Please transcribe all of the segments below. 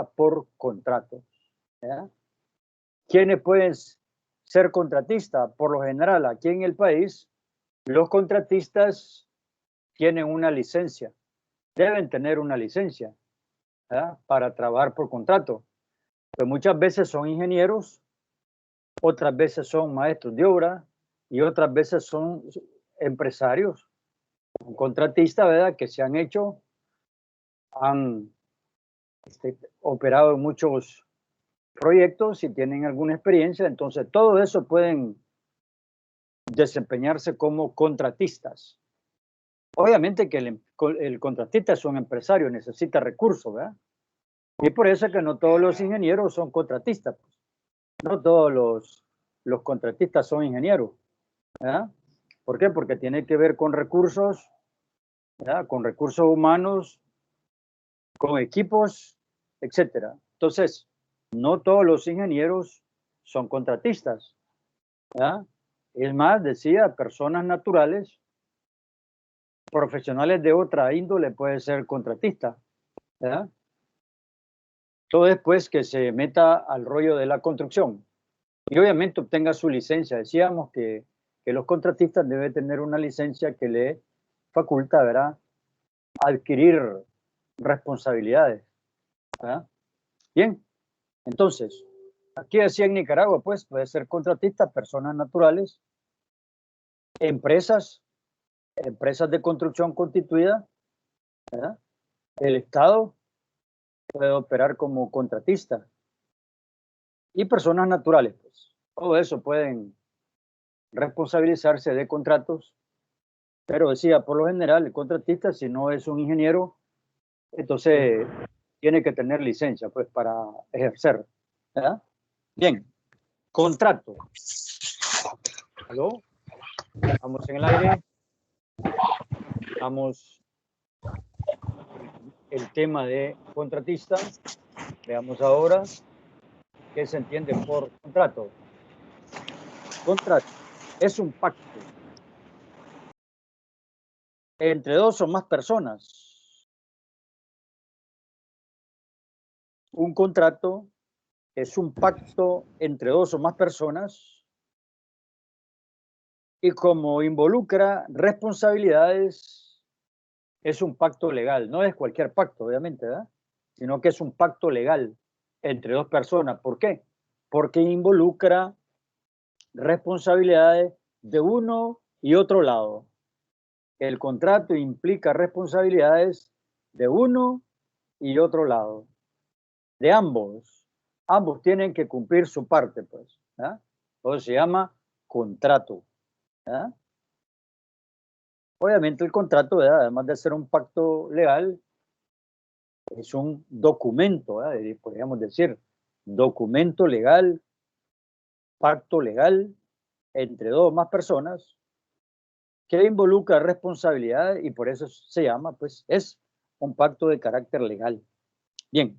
por contrato. ¿Ya? ¿Quiénes pueden ser contratistas? Por lo general, aquí en el país, los contratistas tienen una licencia, deben tener una licencia, ¿ya? Para trabajar por contrato. Pues muchas veces son ingenieros, otras veces son maestros de obra y otras veces son empresarios, contratistas, ¿verdad? Que se han hecho, han operado en muchos proyectos y tienen alguna experiencia, entonces todo eso pueden desempeñarse como contratistas. Obviamente que el contratista es un empresario, necesita recursos, ¿verdad? Y por eso es que no todos los ingenieros son contratistas, pues. No todos los contratistas son ingenieros, ¿verdad? ¿Por qué? Porque tiene que ver con recursos, ¿verdad? Con recursos humanos, con equipos, etcétera. Entonces, no todos los ingenieros son contratistas, ¿verdad? Es más, decía, personas naturales, profesionales de otra índole puede ser contratista, ¿verdad? Todo después que se meta al rollo de la construcción y obviamente obtenga su licencia. Decíamos que los contratistas deben tener una licencia que le faculta, ¿verdad?, adquirir responsabilidades, ¿verdad? Bien, entonces, aquí decía en Nicaragua, pues puede ser contratista, personas naturales, empresas de construcción constituida, ¿verdad? El Estado puede operar como contratista y personas naturales, pues todo eso pueden responsabilizarse de contratos, pero decía, por lo general, el contratista, si no es un ingeniero, entonces tiene que tener licencia, pues, para ejercer, ¿verdad? Bien, contrato. ¿Aló? Estamos en el aire. Vamos el tema de contratista. Veamos ahora qué se entiende por contrato. Contrato es un pacto entre dos o más personas. Un contrato es un pacto entre dos o más personas y como involucra responsabilidades, es un pacto legal. No es cualquier pacto, obviamente, ¿verdad? Sino que es un pacto legal entre dos personas. ¿Por qué? Porque involucra responsabilidades de uno y otro lado. El contrato implica responsabilidades de uno y otro lado, de ambos. Ambos tienen que cumplir su parte, pues. ¿Ah? Entonces se llama contrato. ¿Ah? Obviamente el contrato, ¿verdad?, además de ser un pacto legal, es un documento, ¿verdad?, podríamos decir, documento legal, pacto legal entre dos o más personas que involucra responsabilidad y por eso se llama, pues, es un pacto de carácter legal. Bien.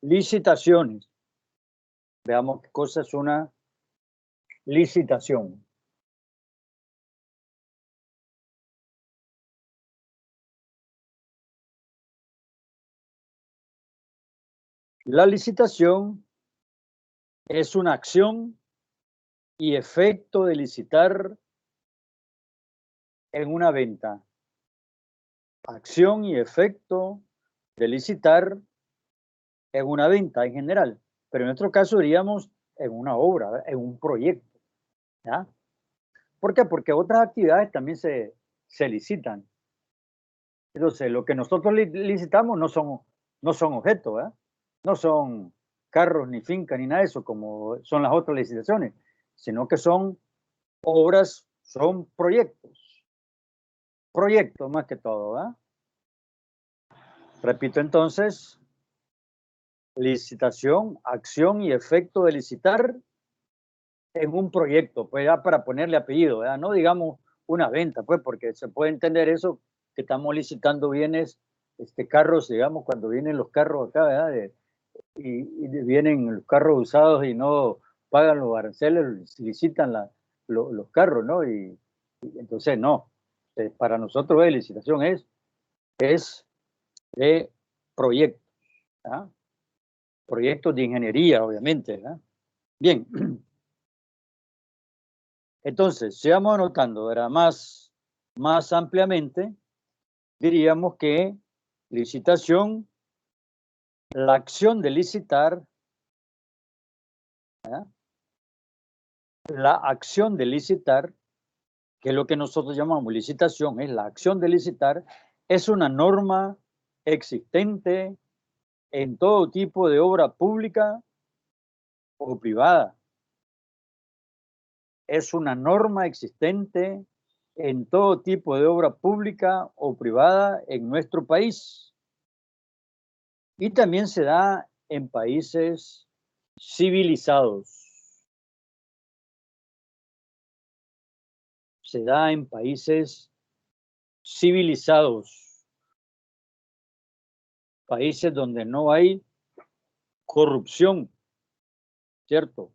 Licitaciones. Veamos qué cosa es una licitación. La licitación es una acción y efecto de licitar en una venta. Acción y efecto de licitar en una venta en general, pero en nuestro caso diríamos en una obra, ¿verdad?, en un proyecto, ¿ya? ¿Por qué? Porque otras actividades también se licitan. Entonces, lo que nosotros licitamos no son objetos, ¿verdad? No son carros, ni fincas, ni nada de eso, como son las otras licitaciones, sino que son obras, son proyectos. Proyectos más que todo, ¿verdad? Repito entonces, licitación, acción y efecto de licitar en un proyecto, pues ya para ponerle apellido, ¿verdad? No digamos una venta, pues, porque se puede entender eso, que estamos licitando bienes, carros, digamos, cuando vienen los carros acá, ¿verdad? Y vienen los carros usados y no pagan los aranceles, licitan los carros, ¿no? Y entonces no. Para nosotros la licitación es de proyectos. ¿Ah? Proyectos de ingeniería, obviamente. ¿Ah? Bien. Entonces, si vamos anotando, ¿verdad? Más ampliamente, diríamos que licitación, la acción de licitar, ¿verdad? La acción de licitar, que es lo que nosotros llamamos licitación, es la acción de licitar, es una norma existente en todo tipo de obra pública o privada. Es una norma existente en todo tipo de obra pública o privada en nuestro país. Y también se da en países civilizados. Se da en países civilizados. Países donde no hay corrupción, ¿cierto?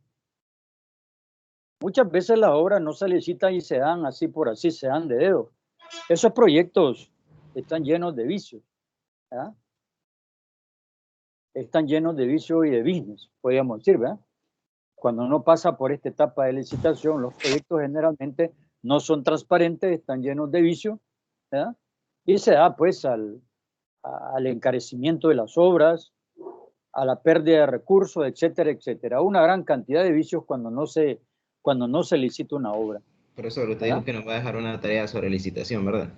Muchas veces las obras no se licitan y se dan así por así, se dan de dedo. Esos proyectos están llenos de vicios. ¿Verdad? Están llenos de vicios y de business, podríamos decir, ¿verdad? Cuando uno pasa por esta etapa de licitación, los proyectos generalmente no son transparentes, están llenos de vicios, ¿verdad? Y se da pues al encarecimiento de las obras, a la pérdida de recursos, etcétera, etcétera. Una gran cantidad de vicios cuando no se licita una obra. Profesor, usted ¿Verdad? dijo que nos va a dejar una tarea sobre licitación, ¿verdad?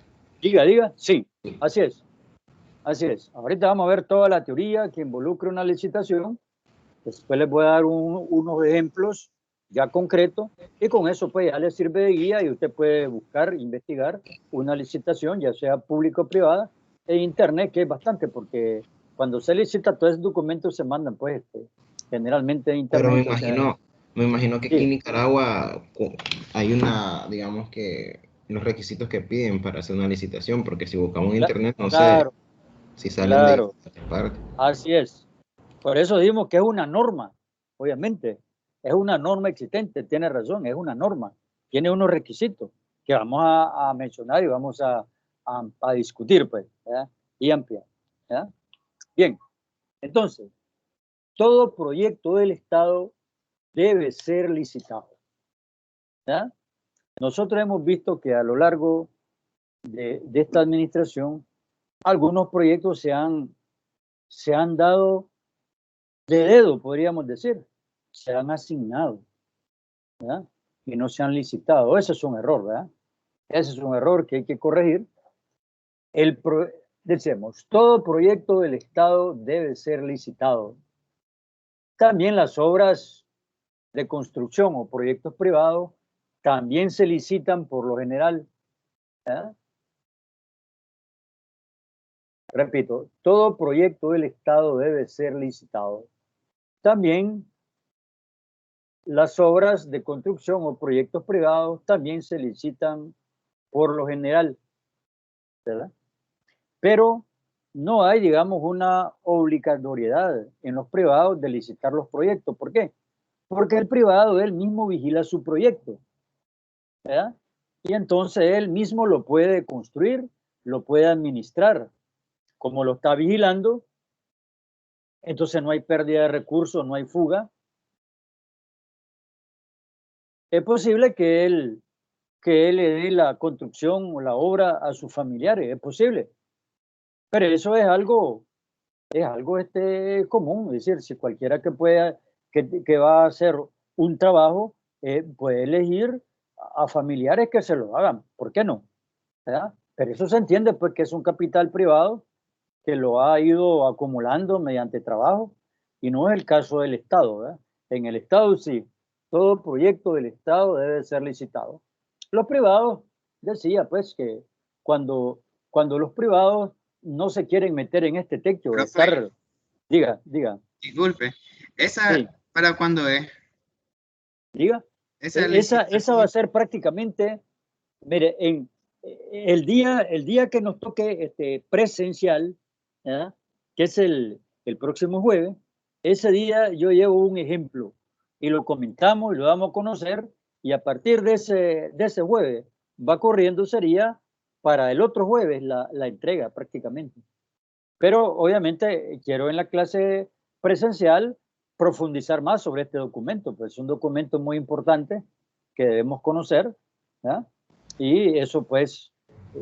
Diga, sí, así es. Así es. Ahorita vamos a ver toda la teoría que involucra una licitación. Después les voy a dar unos ejemplos ya concretos y con eso pues ya les sirve de guía y usted puede buscar, investigar una licitación, ya sea pública o privada, en internet, que es bastante, porque cuando se licita todos esos documentos se mandan pues generalmente en Pero internet. Entonces, me imagino que aquí en sí, Nicaragua hay una, digamos que, los requisitos que piden para hacer una licitación, porque si buscamos en internet, no sé claro, si salen de claro, diferentes partes. así es. Por eso dimos que es una norma, obviamente, es una norma existente, tiene razón, es una norma, tiene unos requisitos que vamos a mencionar y vamos a discutir, pues, ¿verdad? Y ampliar. ¿Verdad? Bien, entonces, todo proyecto del Estado debe ser licitado. ¿Verdad? Nosotros hemos visto que a lo largo de esta administración, algunos proyectos se han dado de dedo, podríamos decir, se han asignado, ¿verdad? Y no se han licitado. Ese es un error, ¿verdad? Ese es un error que hay que corregir. Decimos, todo proyecto del Estado debe ser licitado. También las obras de construcción o proyectos privados también se licitan por lo general, ¿verdad? Repito, todo proyecto del Estado debe ser licitado. También las obras de construcción o proyectos privados también se licitan por lo general, ¿verdad? Pero no hay, digamos, una obligatoriedad en los privados de licitar los proyectos. ¿Por qué? Porque el privado él mismo vigila su proyecto, ¿verdad? Y entonces él mismo lo puede construir, lo puede administrar. Como lo está vigilando, entonces no hay pérdida de recursos, no hay fuga. Es posible que él le dé la construcción o la obra a sus familiares, es posible. Pero eso es algo común, es decir, si cualquiera que pueda, que va a hacer un trabajo, puede elegir a familiares que se lo hagan, ¿por qué no? ¿Verdad? Pero eso se entiende pues que es un capital privado que lo ha ido acumulando mediante trabajo y no es el caso del Estado, ¿verdad? En el Estado sí, todo proyecto del Estado debe ser licitado. Los privados, decía pues que cuando los privados no se quieren meter en este techo de Profe, estar, diga, disculpe, ¿esa sí, para cuándo es? diga. Esa Esa va a licitación. ser prácticamente, mire, el día que nos toque presencial, ¿verdad? Que es el próximo jueves, ese día yo llevo un ejemplo y lo comentamos y lo damos a conocer y a partir de ese jueves va corriendo, sería para el otro jueves la entrega prácticamente. Pero obviamente quiero en la clase presencial profundizar más sobre este documento, pues es un documento muy importante que debemos conocer, ¿ya? Y eso pues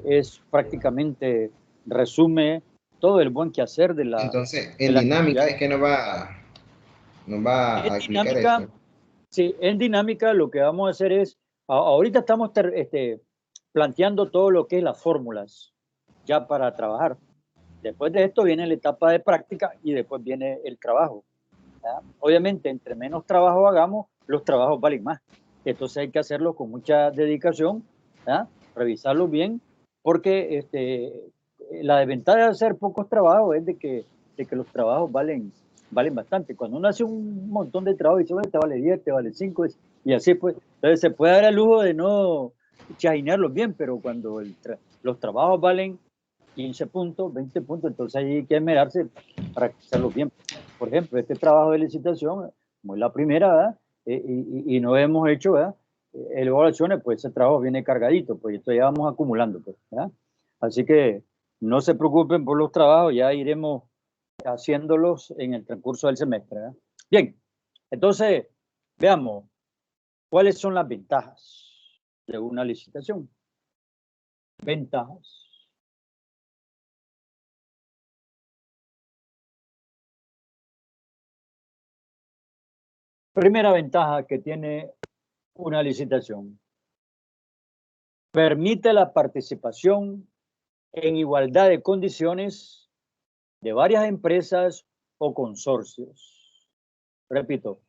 es prácticamente resume todo el buen quehacer de la... Entonces, de en la dinámica actividad. es que nos va En a explicar dinámica, eso. sí, en dinámica lo que vamos a hacer es, ahorita estamos planteando todo lo que es las fórmulas ya para trabajar. Después de esto viene la etapa de práctica y después viene el trabajo, ¿ya? Obviamente, entre menos trabajo hagamos, los trabajos valen más. Entonces hay que hacerlo con mucha dedicación, ¿ya? Revisarlo bien, porque la desventaja de hacer pocos trabajos es de que los trabajos valen bastante. Cuando uno hace un montón de trabajo, dice, bueno, te vale 10, te vale 5, y así pues. Entonces se puede dar el lujo de no chajinearlos bien, pero cuando los trabajos valen 15 puntos, 20 puntos, entonces hay que esmerarse para hacerlo bien. Por ejemplo, este trabajo de licitación, como es la primera, ¿verdad? Y no hemos hecho, ¿verdad? Evaluaciones, pues ese trabajo viene cargadito, pues esto ya vamos acumulando, pues, ¿verdad? Así que no se preocupen por los trabajos, ya iremos haciéndolos en el transcurso del semestre, ¿verdad? Bien, entonces, veamos, ¿cuáles son las ventajas de una licitación? Ventajas. Primera ventaja que tiene una licitación. Permite la participación en igualdad de condiciones de varias empresas o consorcios. Repito,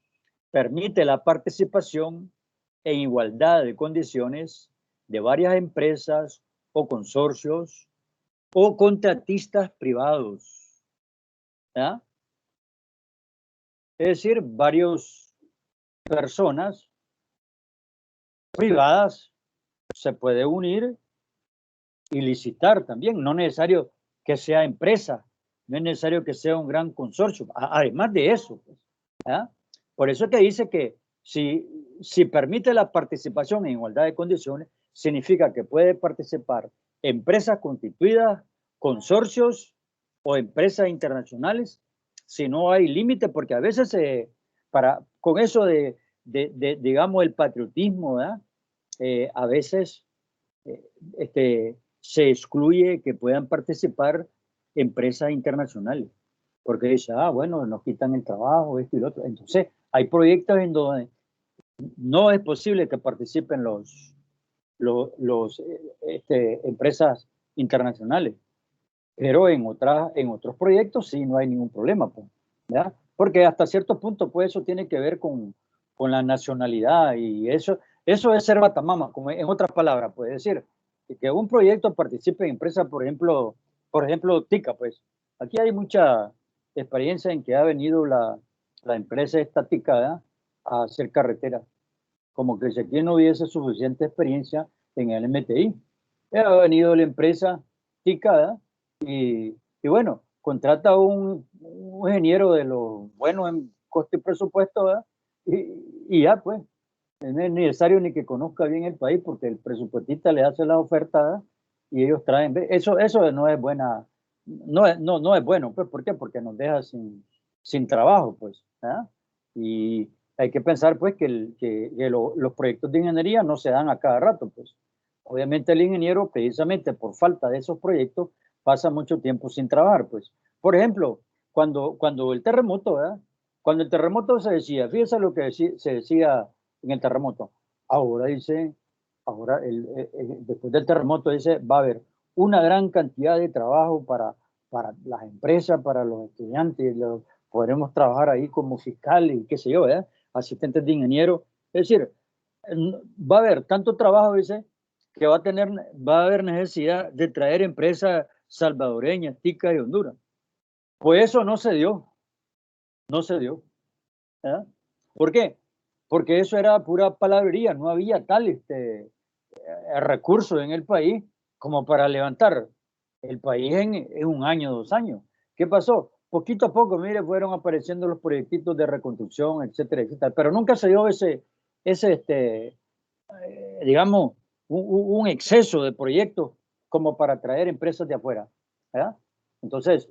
permite la participación en igualdad de condiciones de varias empresas o consorcios o contratistas privados, ¿ya? Es decir, varias personas privadas se pueden unir y licitar también, no necesario que sea empresa, no es necesario que sea un gran consorcio, además de eso, pues, ¿ya? Por eso que dice que si permite la participación en igualdad de condiciones, significa que puede participar empresas constituidas, consorcios o empresas internacionales, si no hay límite, porque a veces con eso digamos, el patriotismo, ¿verdad? A veces se excluye que puedan participar empresas internacionales, porque dice, bueno, nos quitan el trabajo, esto y lo otro. Entonces, hay proyectos en donde no es posible que participen los empresas internacionales, pero en otros proyectos sí no hay ningún problema, pues, ¿verdad? Porque hasta cierto punto, pues eso tiene que ver con la nacionalidad y eso es ser batamama, como en otras palabras, puede decir, que un proyecto participe en empresas, por ejemplo, TICA, pues. Aquí hay mucha experiencia en que ha venido la empresa estática, ¿verdad?, a hacer carreteras, como que si aquí no hubiese suficiente experiencia en el MTI. Ha venido la empresa TICA, ¿verdad? Y bueno, contrata a un ingeniero de los buenos en coste y presupuesto, ¿verdad? Y ya, pues, no es necesario ni que conozca bien el país porque el presupuestista le hace las ofertas, ¿verdad? Y ellos traen. Eso no es buena, no es bueno, pues, ¿por qué? Porque nos deja sin trabajo, pues, ¿verdad? Y hay que pensar, pues, que los proyectos de ingeniería no se dan a cada rato, pues. Obviamente el ingeniero, precisamente por falta de esos proyectos, pasa mucho tiempo sin trabajar, pues. Por ejemplo, cuando el terremoto, ¿verdad? Cuando el terremoto se decía, fíjese lo que se decía en el terremoto. Ahora dice, después del terremoto dice, va a haber una gran cantidad de trabajo para las empresas, para los estudiantes, podremos trabajar ahí como fiscales y qué sé yo, ¿verdad? Asistentes de ingeniero. Es decir, va a haber tanto trabajo, dice, que va a haber necesidad de traer empresas salvadoreñas, ticas y Honduras. Pues eso no se dio, no se dio. ¿Eh? ¿Por qué? Porque eso era pura palabrería, no había tal recurso en el país como para levantar el país en un año, 2 años. ¿Qué pasó? Poquito a poco, mire, fueron apareciendo los proyectitos de reconstrucción, etcétera, etcétera, pero nunca se dio digamos, un exceso de proyectos como para traer empresas de afuera, ¿verdad? Entonces,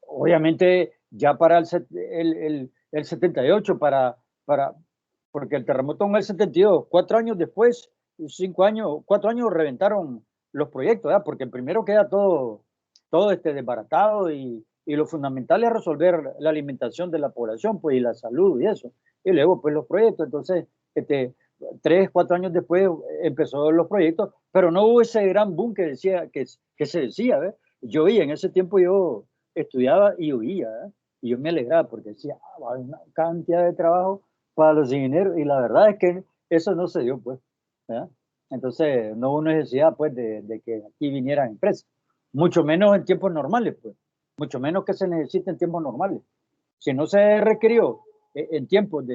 Obviamente ya para el 78, porque el terremoto en el 72, 4 años después, 5 años, 4 años reventaron los proyectos, ¿verdad? Porque primero queda todo desbaratado y lo fundamental es resolver la alimentación de la población, pues, y la salud y eso. Y luego, pues, los proyectos. Entonces, 3, 4 años después empezó los proyectos, pero no hubo ese gran boom que se decía, ¿ves? Yo vi, en ese tiempo yo estudiaba y oía, ¿eh? Y yo me alegraba porque decía, va a haber una cantidad de trabajo para los ingenieros, y la verdad es que eso no se dio, pues, ¿verdad? Entonces no hubo necesidad, pues, de que aquí vinieran empresas, mucho menos en tiempos normales, pues, mucho menos que se necesite en tiempos normales. Si no se requirió en tiempos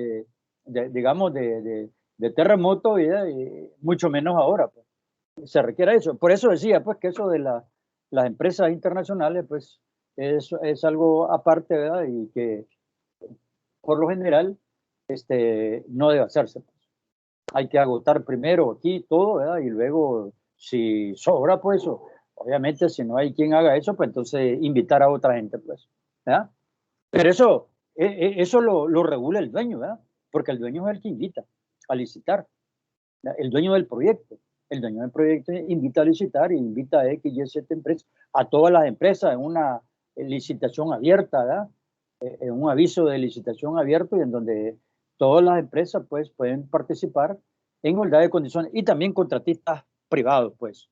digamos, de terremoto, y mucho menos ahora, pues, se requiere eso. Por eso decía, pues, que eso de las empresas internacionales, pues, es algo aparte, ¿verdad? Y que por lo general no debe hacerse, pues. Hay que agotar primero aquí todo, ¿verdad? Y luego, si sobra, pues, obviamente, si no hay quien haga eso, pues entonces invitar a otra gente, pues, ¿verdad? Pero eso lo regula el dueño, ¿verdad? Porque el dueño es el que invita a licitar, ¿verdad? El dueño del proyecto. El dueño del proyecto invita a licitar y invita a X, Y, Z empresas, a todas las empresas en una licitación abierta, ¿verdad? En un aviso de licitación abierto, y en donde todas las empresas, pues, pueden participar en igualdad de condiciones, y también contratistas privados, pues.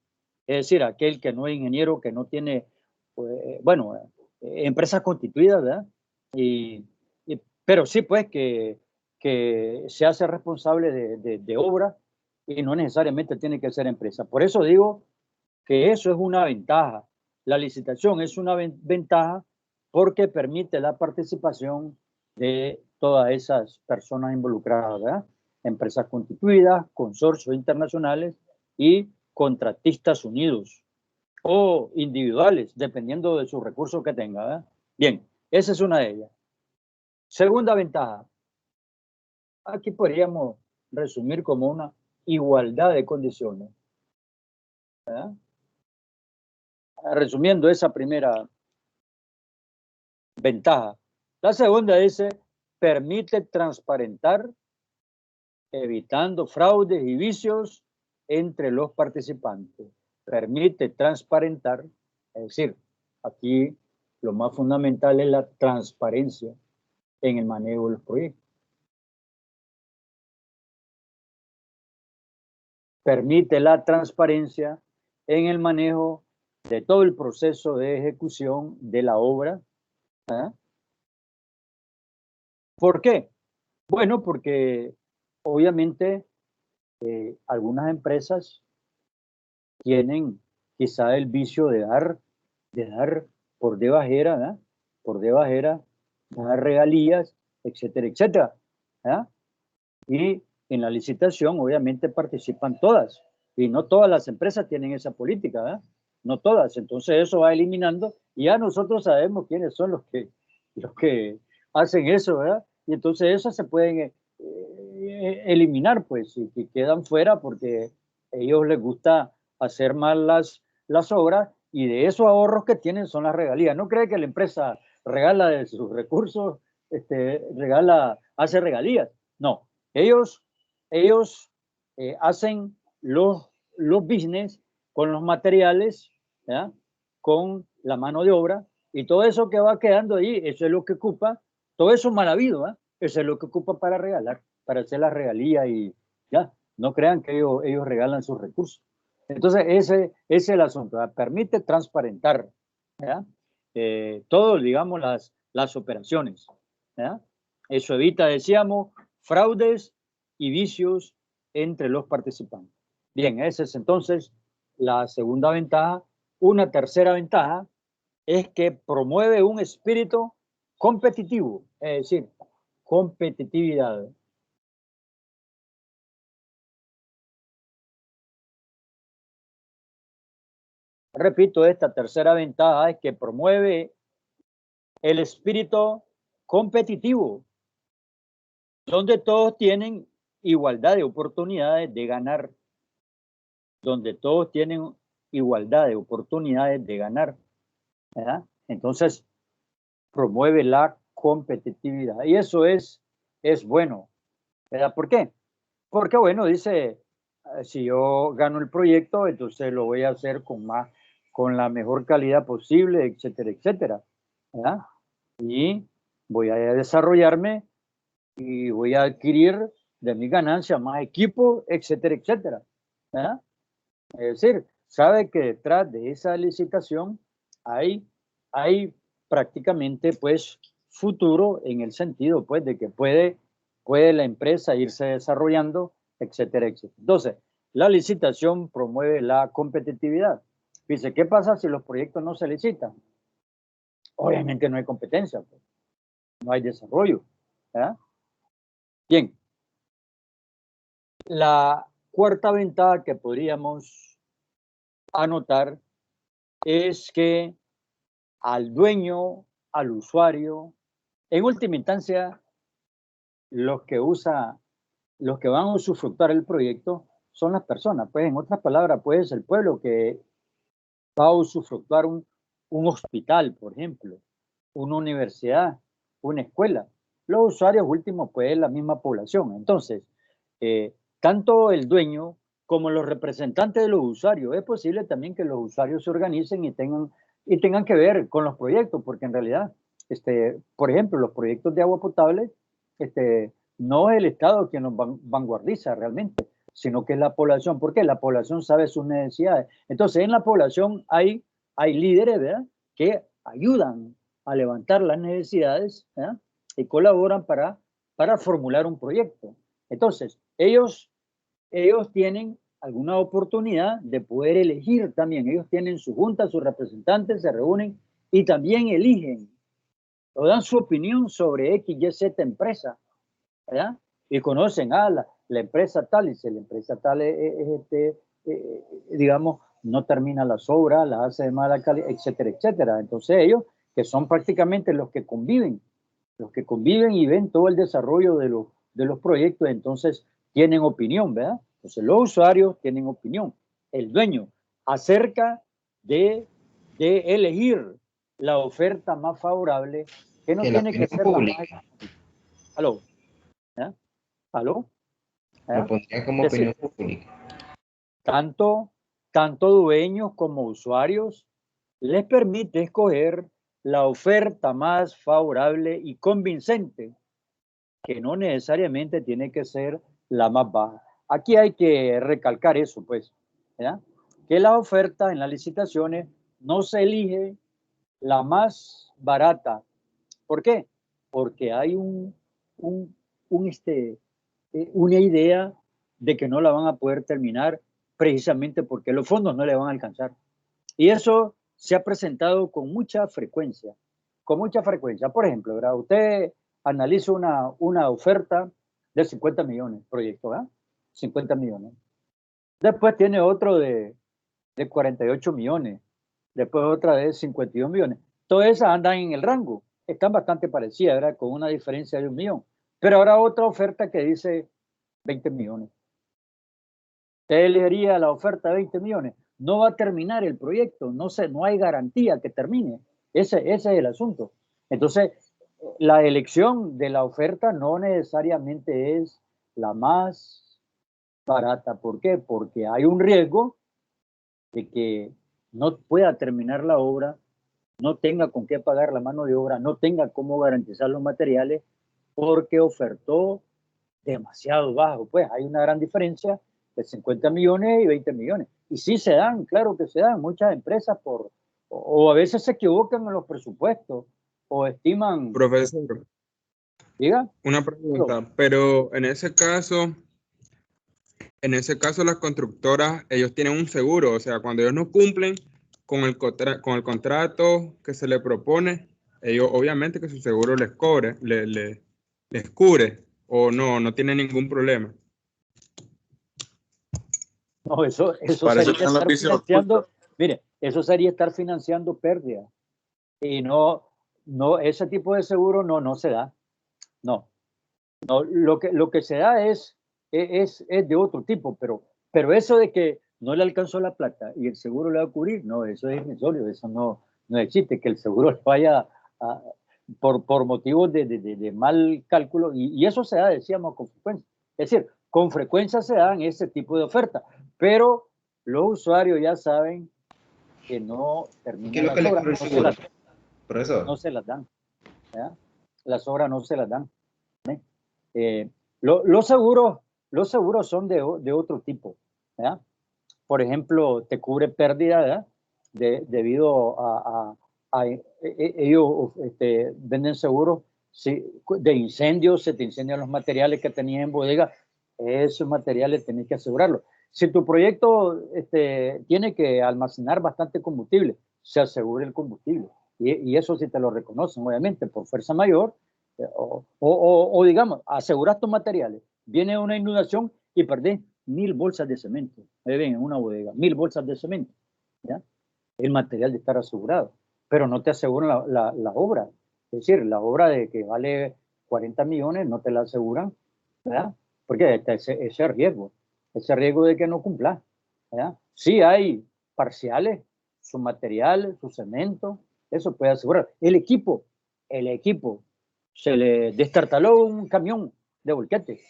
Es decir, aquel que no es ingeniero, que no tiene, pues, bueno, empresas constituidas, ¿verdad? Y, pero sí, pues, que se hace responsable de obra, y no necesariamente tiene que ser empresa. Por eso digo que eso es una ventaja. La licitación es una ventaja porque permite la participación de todas esas personas involucradas, ¿verdad? Empresas constituidas, consorcios internacionales y contratistas unidos o individuales, dependiendo de sus recursos que tenga, ¿verdad? Bien, esa es una de ellas. Segunda ventaja, aquí podríamos resumir como una igualdad de condiciones, ¿verdad? Resumiendo esa primera ventaja. La segunda dice, permite transparentar, evitando fraudes y vicios entre los participantes. Permite transparentar, es decir, aquí lo más fundamental es la transparencia en el manejo de los proyectos. Permite la transparencia en el manejo de todo el proceso de ejecución de la obra. ¿Eh? ¿Por qué? Bueno, porque obviamente algunas empresas tienen quizá el vicio de dar por debajera, ¿verdad? Por debajera, dar regalías, etcétera, etcétera, ¿verdad? Y en la licitación obviamente participan todas, y no todas las empresas tienen esa política, ¿verdad? No todas. Entonces eso va eliminando, y ya nosotros sabemos quiénes son los que hacen eso, ¿verdad? Y entonces esas se pueden eliminar, pues, y quedan fuera porque a ellos les gusta hacer mal las obras, y de esos ahorros que tienen son las regalías. No cree que la empresa regala de sus recursos, hace regalías. No, ellos hacen los business con los materiales, ¿ya? Con la mano de obra, y todo eso que va quedando ahí, eso es lo que ocupa, todo eso mal habido, ¿eh? Eso es lo que ocupa para regalar, para hacer la regalía, y ya, no crean que ellos regalan sus recursos. Entonces, ese es el asunto, ¿verdad? Permite transparentar, ¿ya? Todo, digamos, las operaciones, ¿ya? Eso evita, decíamos, fraudes y vicios entre los participantes. Bien, esa es entonces la segunda ventaja. Una tercera ventaja es que promueve un espíritu competitivo, es decir, competitividad. Repito, esta tercera ventaja es que promueve el espíritu competitivo, donde todos tienen igualdad de oportunidades de ganar, donde todos tienen igualdad de oportunidades de ganar, ¿verdad? Entonces, promueve la competitividad. Y eso es bueno. ¿Verdad? ¿Por qué? Porque, bueno, dice, si yo gano el proyecto, entonces lo voy a hacer con la mejor calidad posible, etcétera, etcétera. ¿Verdad? Y voy a desarrollarme y voy a adquirir de mi ganancia más equipo, etcétera, etcétera. ¿Verdad? Es decir, sabe que detrás de esa licitación hay prácticamente pues futuro en el sentido pues de que puede la empresa irse desarrollando, etcétera, etcétera. Entonces, la licitación promueve la competitividad. Dice, ¿qué pasa si los proyectos no se licitan? Obviamente no hay competencia, pues. No hay desarrollo. ¿Verdad? Bien. La cuarta ventaja que podríamos anotar es que al dueño, al usuario, en última instancia, los que van a usufructar el proyecto son las personas. Pues en otras palabras, pues el pueblo que va a usufructuar un hospital, por ejemplo, una universidad, una escuela. Los usuarios últimos, pues la misma población. Entonces, tanto el dueño como los representantes de los usuarios, es posible también que los usuarios se organicen y tengan que ver con los proyectos, porque en realidad, por ejemplo, los proyectos de agua potable, no es el Estado quien los vanguardiza realmente, sino que es la población. ¿Por qué? La población sabe sus necesidades. Entonces, en la población hay líderes, ¿verdad?, que ayudan a levantar las necesidades, ¿verdad?, y colaboran para formular un proyecto. Entonces, ellos tienen alguna oportunidad de poder elegir también. Ellos tienen su junta, sus representantes, se reúnen y también eligen o dan su opinión sobre X, Y, Z empresa, ¿verdad? Y conocen a la empresa tal, y si la empresa tal digamos, no termina las obras, las hace de mala calidad, etcétera, etcétera. Entonces ellos, que son prácticamente los que conviven y ven todo el desarrollo de los proyectos, entonces tienen opinión, ¿verdad? Entonces los usuarios tienen opinión. El dueño acerca de elegir la oferta más favorable, que no Que la tiene que opinión ser la más... pública ¿Aló? ¿Eh? ¿Aló? lo ¿Eh? pondría como Es opinión decir, pública. tanto dueños como usuarios les permite escoger la oferta más favorable y convincente, que no necesariamente tiene que ser la más baja. Aquí hay que recalcar eso, pues, ¿verdad? Que la oferta en las licitaciones no se elige la más barata. ¿Por qué? Porque hay una idea de que no la van a poder terminar precisamente porque los fondos no le van a alcanzar. Y eso se ha presentado con mucha frecuencia. Con mucha frecuencia. Por ejemplo, ¿verdad?, usted analiza una oferta de 50 millones, proyecto, ¿verdad? 50 millones. Después tiene otro de 48 millones. Después otra de 52 millones. Todas esas andan en el rango. Están bastante parecidas, ¿verdad?, con una diferencia de 1 millón. Pero ahora otra oferta que dice 20 millones. Usted elegiría la oferta de 20 millones. No va a terminar el proyecto. No hay garantía que termine. Ese es el asunto. Entonces, la elección de la oferta no necesariamente es la más barata. ¿Por qué? Porque hay un riesgo de que no pueda terminar la obra, no tenga con qué pagar la mano de obra, no tenga cómo garantizar los materiales, porque ofertó demasiado bajo. Pues hay una gran diferencia de 50 millones y 20 millones. Y sí se dan, claro que se dan. Muchas empresas o a veces se equivocan en los presupuestos o estiman... Profesor, Diga. una pregunta, pero en ese caso las constructoras, ellos tienen un seguro, o sea, cuando ellos no cumplen con el contrato que se le propone, ellos obviamente que su seguro les cubre, o no tiene ningún problema. No, eso Para eso sería están los estar vicios financiando, ocultos. mire, eso sería estar financiando pérdidas. Y no, ese tipo de seguro no se da. No, lo que se da es de otro tipo, pero eso de que no le alcanzó la plata y el seguro le va a cubrir, no, eso es irrisorio, eso no existe que el seguro vaya por motivos de mal cálculo, y eso se da, decíamos, con frecuencia. Es decir, con frecuencia se dan ese tipo de ofertas, pero los usuarios ya saben que no terminan las obras, no se las dan. ¿Ya? Las obras no se las dan. Los seguros son de otro tipo. ¿Ya? Por ejemplo, te cubre pérdida debido a ellos venden seguros de incendios, se te incendian los materiales que tenías en bodega, esos materiales tenés que asegurarlos. Si tu proyecto tiene que almacenar bastante combustible, se asegura el combustible. Y eso sí te lo reconocen, obviamente, por fuerza mayor, o digamos, aseguras tus materiales. Viene una inundación y perdés 1000 bolsas de cemento. Ahí ven, en una bodega, 1000 bolsas de cemento. ¿Ya? El material de estar asegurado, pero no te aseguran la obra. Es decir, la obra de que vale 40 millones no te la aseguran, ¿verdad? Porque ese riesgo de que no cumpla. ¿Verdad? Sí hay parciales, su material, su cemento, eso puede asegurar. El equipo, se le destartaló un camión de volquete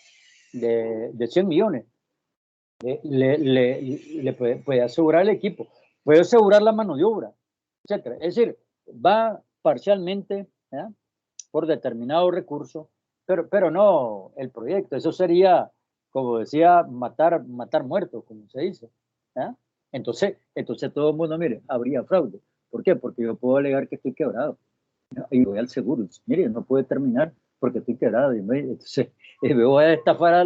de 100 millones. Le puede asegurar el equipo, puede asegurar la mano de obra, etcétera. Es decir, va parcialmente, ¿eh? Por determinado recurso, pero no el proyecto. Eso sería, como decía, matar muertos, como se dice. ¿Eh? Entonces todo el mundo, mire, habría fraude. ¿Por qué? Porque yo puedo alegar que estoy quebrado. ¿No? Y voy al seguro. Dice, mire, no puede terminar porque estoy quebrado. Y entonces me voy a estafar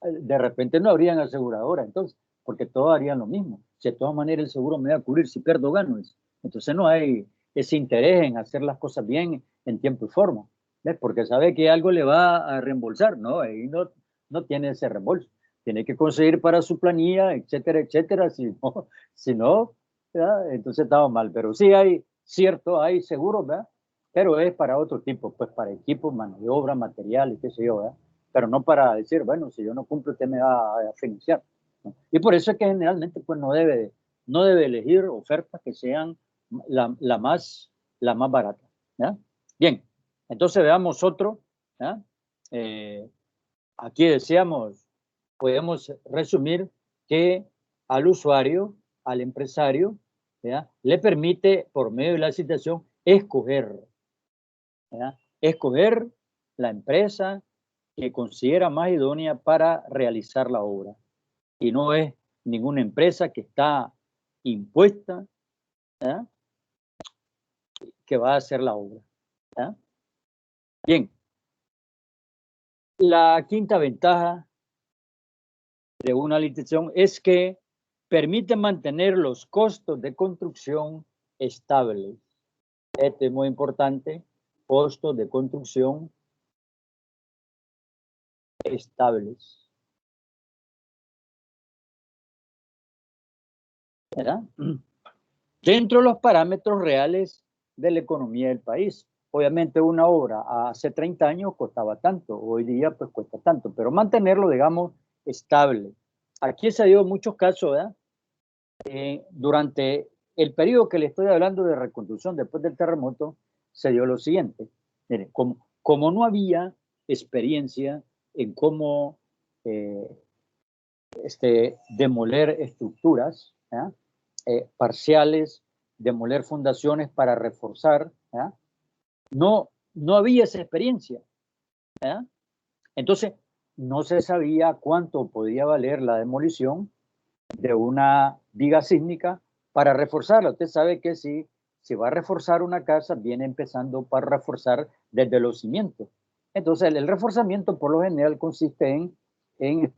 de repente no habrían aseguradora, entonces, porque todos harían lo mismo. Si de todas maneras el seguro me va a cubrir, si pierdo, gano. Entonces no hay ese interés en hacer las cosas bien en tiempo y forma, ¿ves? Porque sabe que algo le va a reembolsar, ¿no? Ahí no tiene ese reembolso. Tiene que conseguir para su planilla, etcétera, etcétera. Si no, ¿verdad? Entonces estaba mal. Pero sí hay seguros, ¿verdad? Pero es para otro tipo, pues para equipos, mano de obra, materiales, qué sé yo, ¿verdad? Pero no para decir, bueno, si yo no cumplo, usted me va a financiar, ¿no? Y por eso es que generalmente pues no debe elegir ofertas que sean la más barata. ¿Ya? Bien, entonces veamos otro. ¿Ya? Aquí podemos resumir que al usuario, al empresario, ¿ya? Le permite, por medio de la licitación, escoger la empresa que considera más idónea para realizar la obra. Y no es ninguna empresa que está impuesta, ¿eh? Que va a hacer la obra. ¿Eh? Bien. La quinta ventaja de una licitación es que permite mantener los costos de construcción estables. Este es muy importante, costos de construcción estables. ¿Verdad? Dentro de los parámetros reales de la economía del país. Obviamente una obra hace 30 años costaba tanto, hoy día pues cuesta tanto, pero mantenerlo, digamos, estable. Aquí se dio muchos casos, ¿verdad? Durante el periodo que le estoy hablando de reconstrucción después del terremoto, se dio lo siguiente. Miren, como no había experiencia en cómo demoler estructuras, parciales, demoler fundaciones para reforzar, no había esa experiencia. Entonces, no se sabía cuánto podía valer la demolición de una viga sísmica para reforzarla. Usted sabe que si va a reforzar una casa, viene empezando para reforzar desde los cimientos. Entonces, el reforzamiento por lo general consiste en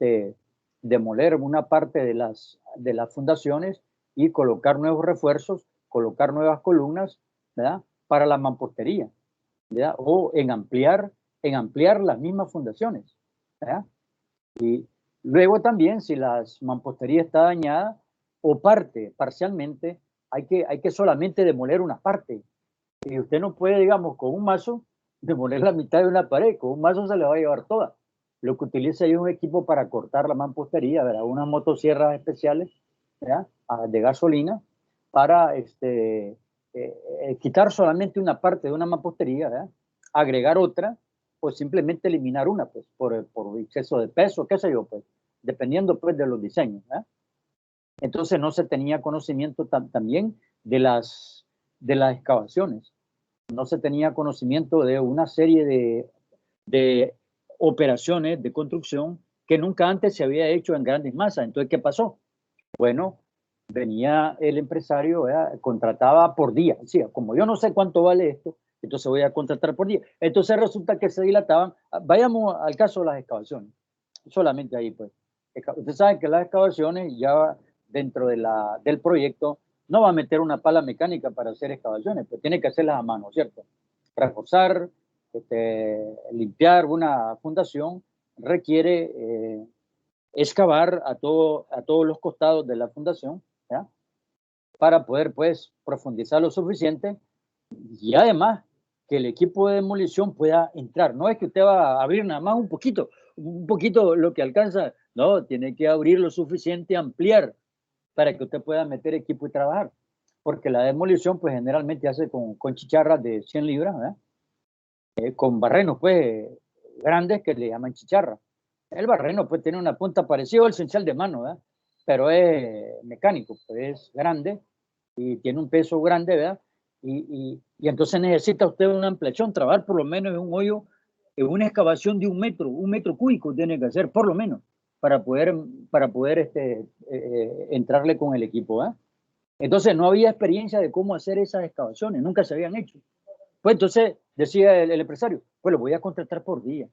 demoler una parte de las fundaciones y colocar nuevos refuerzos, colocar nuevas columnas, ¿verdad? Para la mampostería, ¿verdad? O en ampliar las mismas fundaciones, ¿verdad? Y luego también, si la mampostería está dañada o parcialmente, hay que solamente demoler una parte. Y usted no puede, digamos, con un mazo demoler la mitad de una pared, con un mazo se le va a llevar toda. Lo que utiliza es un equipo para cortar la mampostería, ¿verdad? Unas motosierras especiales, ¿verdad? De gasolina para quitar solamente una parte de una mampostería, ¿verdad? Agregar otra, o simplemente eliminar una, pues, por exceso de peso, qué sé yo, pues, dependiendo, pues, de los diseños, ¿verdad? Entonces no se tenía conocimiento también de las excavaciones. No se tenía conocimiento de una serie de operaciones de construcción que nunca antes se había hecho en grandes masas. Entonces, ¿qué pasó? Bueno, venía el empresario, ¿verdad? Contrataba por día. Decía, como yo no sé cuánto vale esto, entonces voy a contratar por día. Entonces resulta que se dilataban. Vayamos al caso de las excavaciones. Solamente ahí, pues. Usted sabe que las excavaciones ya dentro del proyecto no va a meter una pala mecánica para hacer excavaciones, pues tiene que hacerlas a mano, ¿cierto? Reforzar, limpiar una fundación requiere excavar a todos los costados de la fundación, ¿ya? Para poder, pues, profundizar lo suficiente y además que el equipo de demolición pueda entrar. No es que usted va a abrir nada más un poquito lo que alcanza, no, tiene que abrir lo suficiente, ampliar para que usted pueda meter equipo y trabajar. Porque la demolición, pues, generalmente hace con chicharras de 100 libras, ¿verdad? Con barrenos, pues, grandes que le llaman chicharra. El barreno, pues, tiene una punta parecida al cincel de mano, ¿verdad? Pero es mecánico, pues, es grande y tiene un peso grande, ¿verdad? Y entonces necesita usted una ampliación, trabajar por lo menos en un hoyo, en una excavación de un metro cúbico tiene que hacer, por lo menos, para poder entrarle con el equipo, ¿verdad? Entonces no había experiencia de cómo hacer esas excavaciones, nunca se habían hecho. Pues entonces decía el empresario, pues lo voy a contratar por día.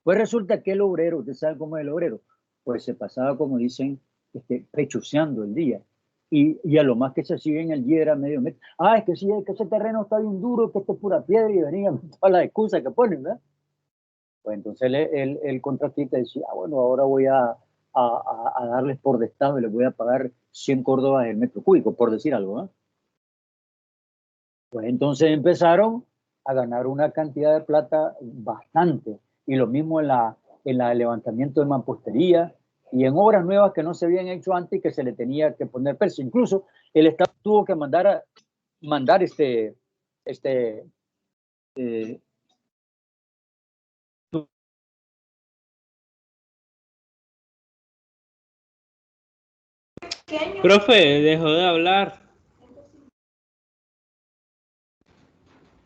Pues resulta que el obrero, ¿usted sabe cómo es el obrero? Pues se pasaba, como dicen, pechuceando el día. Y a lo más que se hacía en el día era medio metro. Ah, es que sí, es que ese terreno está bien duro, que esto es pura piedra, y venían todas las excusas que ponen, ¿verdad? Pues entonces el contratista decía, bueno, ahora voy a darles por destado y les voy a pagar 100 córdobas el metro cúbico, por decir algo, ¿eh? Pues entonces empezaron a ganar una cantidad de plata bastante. Y lo mismo en el levantamiento de mampostería y en obras nuevas que no se habían hecho antes y que se le tenía que poner precio. Incluso el Estado tuvo que mandar Profe, dejó de hablar.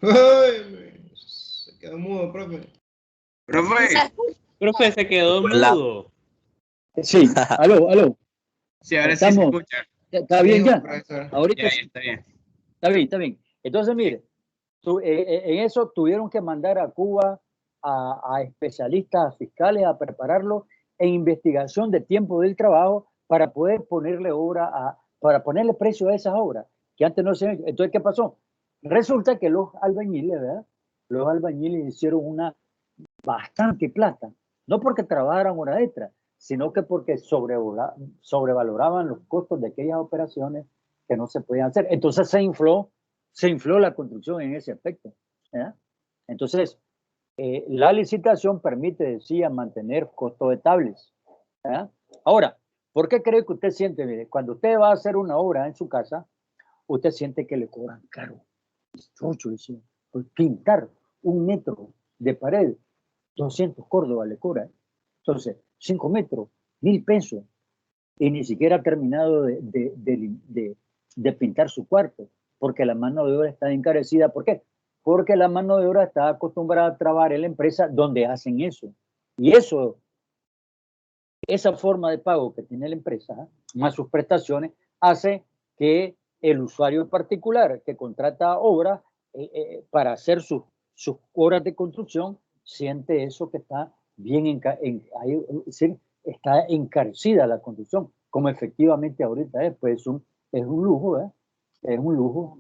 Ay, se quedó mudo, profe. Profe, se quedó mudo. Sí, aló. Sí, ahora sí se escucha. ¿Está bien ya? Profesor. Ahorita Ya, sí. está bien. Está bien. Entonces, mire, en eso tuvieron que mandar a Cuba a especialistas, a fiscales, a prepararlo en investigación de tiempo del trabajo para poder para ponerle precio a esas obras, que antes no se... Entonces, ¿qué pasó? Resulta que los albañiles, ¿verdad? Los albañiles hicieron una bastante plata, no porque trabajaran hora extra, sino que porque sobrevaloraban los costos de aquellas operaciones que no se podían hacer. Entonces se infló la construcción en ese aspecto, ¿eh? Entonces, la licitación permite, decía, mantener costos estables, ¿eh? Ahora, ¿por qué cree que usted siente? Mire, cuando usted va a hacer una obra en su casa, usted siente que le cobran caro. Chocho, decía, pues pintar 1 metro de pared, 200 córdobas le cobra. Entonces, 5 metros, 1.000 pesos. Y ni siquiera ha terminado de pintar su cuarto, porque la mano de obra está encarecida. ¿Por qué? Porque la mano de obra está acostumbrada a trabajar en la empresa donde hacen eso. Y esa forma de pago que tiene la empresa, más sus prestaciones, hace que el usuario particular que contrata obras para hacer sus obras de construcción, siente eso que está bien está encarecida la construcción, como efectivamente ahorita es, pues es un lujo, ¿eh? Es un lujo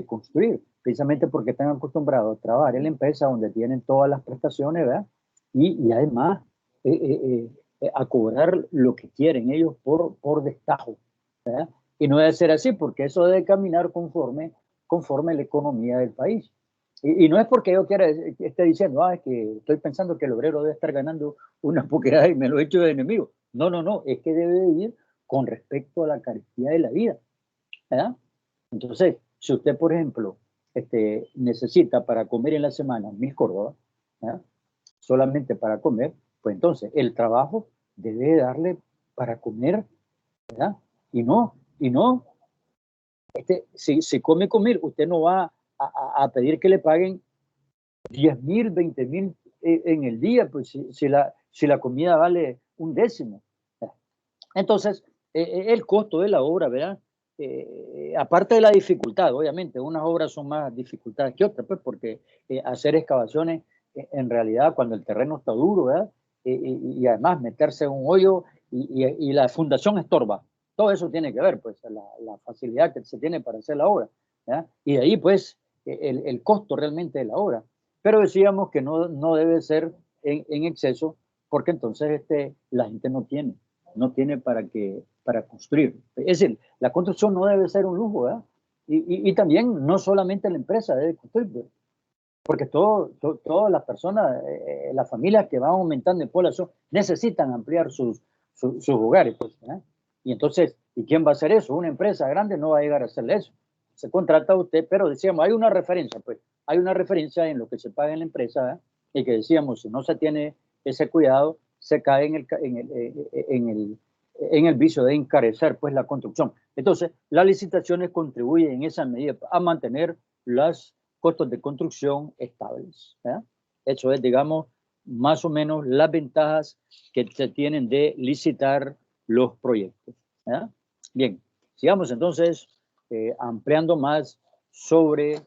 construir, precisamente porque están acostumbrados a trabajar en la empresa donde tienen todas las prestaciones, ¿verdad? Y además a cobrar lo que quieren ellos por destajo, ¿verdad? Y no debe ser así, porque eso debe caminar conforme la economía del país. Y no es porque yo esté diciendo, es que estoy pensando que el obrero debe estar ganando una poquedad y me lo he hecho de enemigo. No, es que debe ir con respecto a la carestía de la vida, ¿verdad? Entonces, Si usted, por ejemplo, necesita para comer en la semana 1.000 córdobas, ¿ya? Solamente para comer, pues entonces el trabajo debe darle para comer, ¿verdad? Y no, si come comer, usted no va a pedir que le paguen 10.000, 20.000 en el día, pues si la comida vale un décimo. Entonces, el costo de la obra, ¿verdad? Aparte de la dificultad, obviamente, unas obras son más dificultades que otras, pues porque hacer excavaciones, en realidad, cuando el terreno está duro, ¿verdad? Y además meterse en un hoyo y la fundación estorba. Todo eso tiene que ver, pues, la facilidad que se tiene para hacer la obra, ¿verdad? Y de ahí, pues, el costo realmente de la obra. Pero decíamos que no debe ser en exceso, porque entonces la gente no tiene para construir. Es decir, la construcción no debe ser un lujo, ¿verdad? Y también no solamente la empresa debe construir, porque todas las personas, las familias que van aumentando en población necesitan ampliar sus hogares, pues, ¿verdad? Y entonces, ¿y quién va a hacer eso? Una empresa grande no va a llegar a hacerle eso. Se contrata a usted, pero decíamos, hay una referencia, pues, hay una referencia en lo que se paga en la empresa, ¿verdad? Y que decíamos, si no se tiene ese cuidado, se cae en el vicio de encarecer, pues, la construcción. Entonces, las licitaciones contribuyen en esa medida a mantener los costos de construcción estables, ¿verdad? Eso es, digamos, más o menos las ventajas que se tienen de licitar los proyectos, ¿verdad? Bien, sigamos entonces ampliando más sobre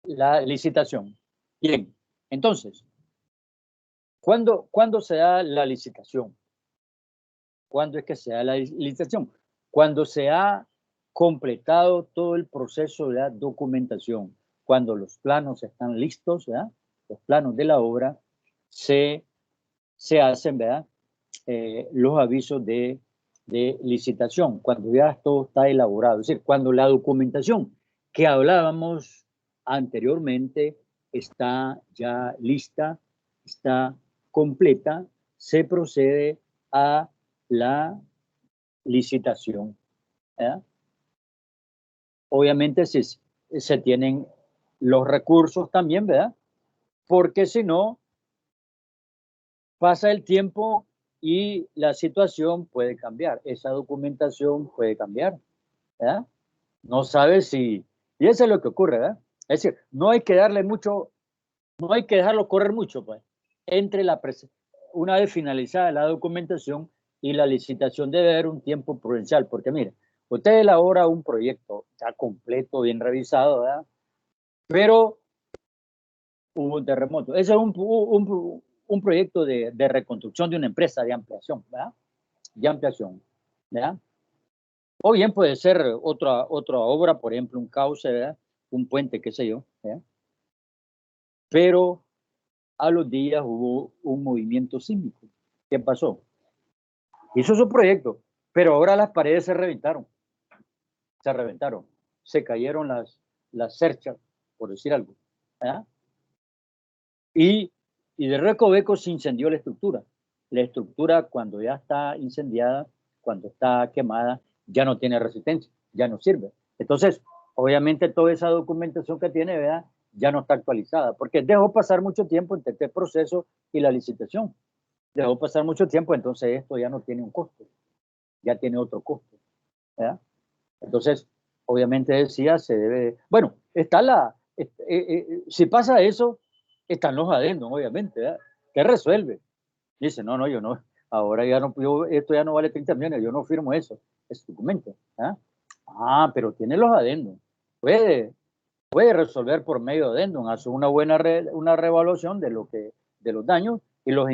la licitación. Bien, entonces, ¿cuándo se da la licitación? ¿Cuándo es que se da la licitación? Cuando se ha completado todo el proceso de la documentación, cuando los planos están listos, ¿verdad? Los planos de la obra, se hacen, ¿verdad? Los avisos de licitación, cuando ya todo está elaborado, es decir, cuando la documentación que hablábamos anteriormente está ya lista, está completa, se procede a la licitación, ¿verdad? Obviamente se tienen los recursos también, ¿verdad? Porque si no, pasa el tiempo y la situación puede cambiar, esa documentación puede cambiar, ¿verdad? No sabes si, y eso es lo que ocurre, ¿verdad? Es decir, no hay que darle mucho, no hay que dejarlo correr mucho, pues, entre una vez finalizada la documentación y la licitación debe haber un tiempo prudencial, porque mire, usted elabora un proyecto ya completo, bien revisado, ¿verdad? Pero hubo un terremoto. Ese es un proyecto de reconstrucción de una empresa de ampliación, ¿verdad? De ampliación, ¿verdad? O bien puede ser otra obra, por ejemplo, un cauce, ¿verdad? Un puente, qué sé yo, ¿verdad? Pero a los días hubo un movimiento sísmico. ¿Qué pasó? Hizo su proyecto, pero ahora las paredes se reventaron. Se cayeron las cerchas, por decir algo, ¿verdad? Y de recoveco se incendió la estructura. La estructura, cuando ya está incendiada, cuando está quemada, ya no tiene resistencia, ya no sirve. Entonces, obviamente toda esa documentación que tiene, ¿verdad?, ya no está actualizada, porque dejó pasar mucho tiempo entre este proceso y la licitación. Dejó pasar mucho tiempo, entonces esto ya no tiene un costo, ya tiene otro costo, ¿verdad? Entonces, obviamente decía, se debe... Bueno, está si pasa eso, están los adendos, obviamente, ¿verdad? ¿Qué resuelve? Dice, no, yo no, ahora ya no, esto ya no vale 30 millones, yo no firmo eso, ese documento, ¿verdad? Ah, pero tiene los adendos, puede resolver por medio de adendum, hace una buena una revaluación de los daños y los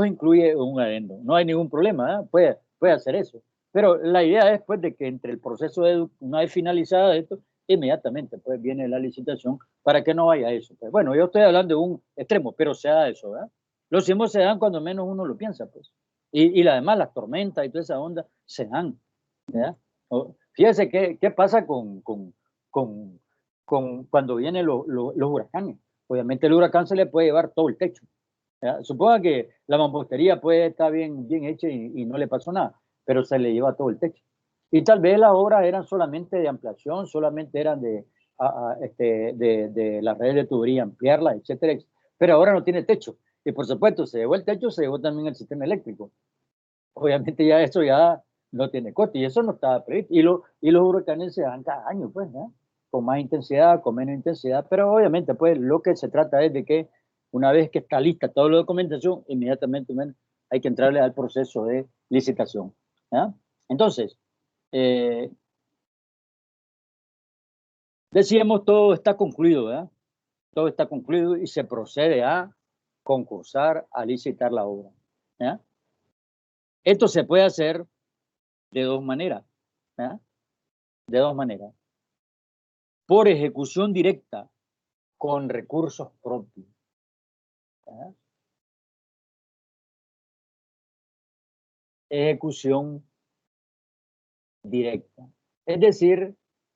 incluye en un adendum. No hay ningún problema, ¿eh? Puede hacer eso. Pero la idea es, pues, de que entre el proceso de una vez finalizada esto, inmediatamente pues viene la licitación para que no vaya eso. Pues, bueno, yo estoy hablando de un extremo, pero se da eso, ¿verdad? Los sismos se dan cuando menos uno lo piensa, pues. Y además las tormentas y toda esa onda se dan, ¿verdad? Fíjese qué pasa cuando vienen los huracanes. Obviamente el huracán se le puede llevar todo el techo. ¿Ya? Suponga que la mampostería puede estar bien hecha y no le pasó nada, pero se le lleva todo el techo. Y tal vez las obras eran solamente de ampliación, solamente eran de la red de tubería, ampliarla, etcétera, etcétera. Pero ahora no tiene techo. Y por supuesto, se llevó el techo, se llevó también el sistema eléctrico. Obviamente ya eso ya no tiene coste y eso no estaba previsto. Y los huracanes se dan cada año, pues, ¿no? Con más intensidad, con menos intensidad, pero obviamente, pues, lo que se trata es de que una vez que está lista toda la documentación, inmediatamente hay que entrarle al proceso de licitación. ¿Ya? Entonces, decíamos, todo está concluido, ¿verdad? Todo está concluido y se procede a concursar, a licitar la obra. ¿Ya? Esto se puede hacer de dos maneras. ¿Ya? De dos maneras. Por ejecución directa con recursos propios. ¿Ya? Ejecución directa. Es decir,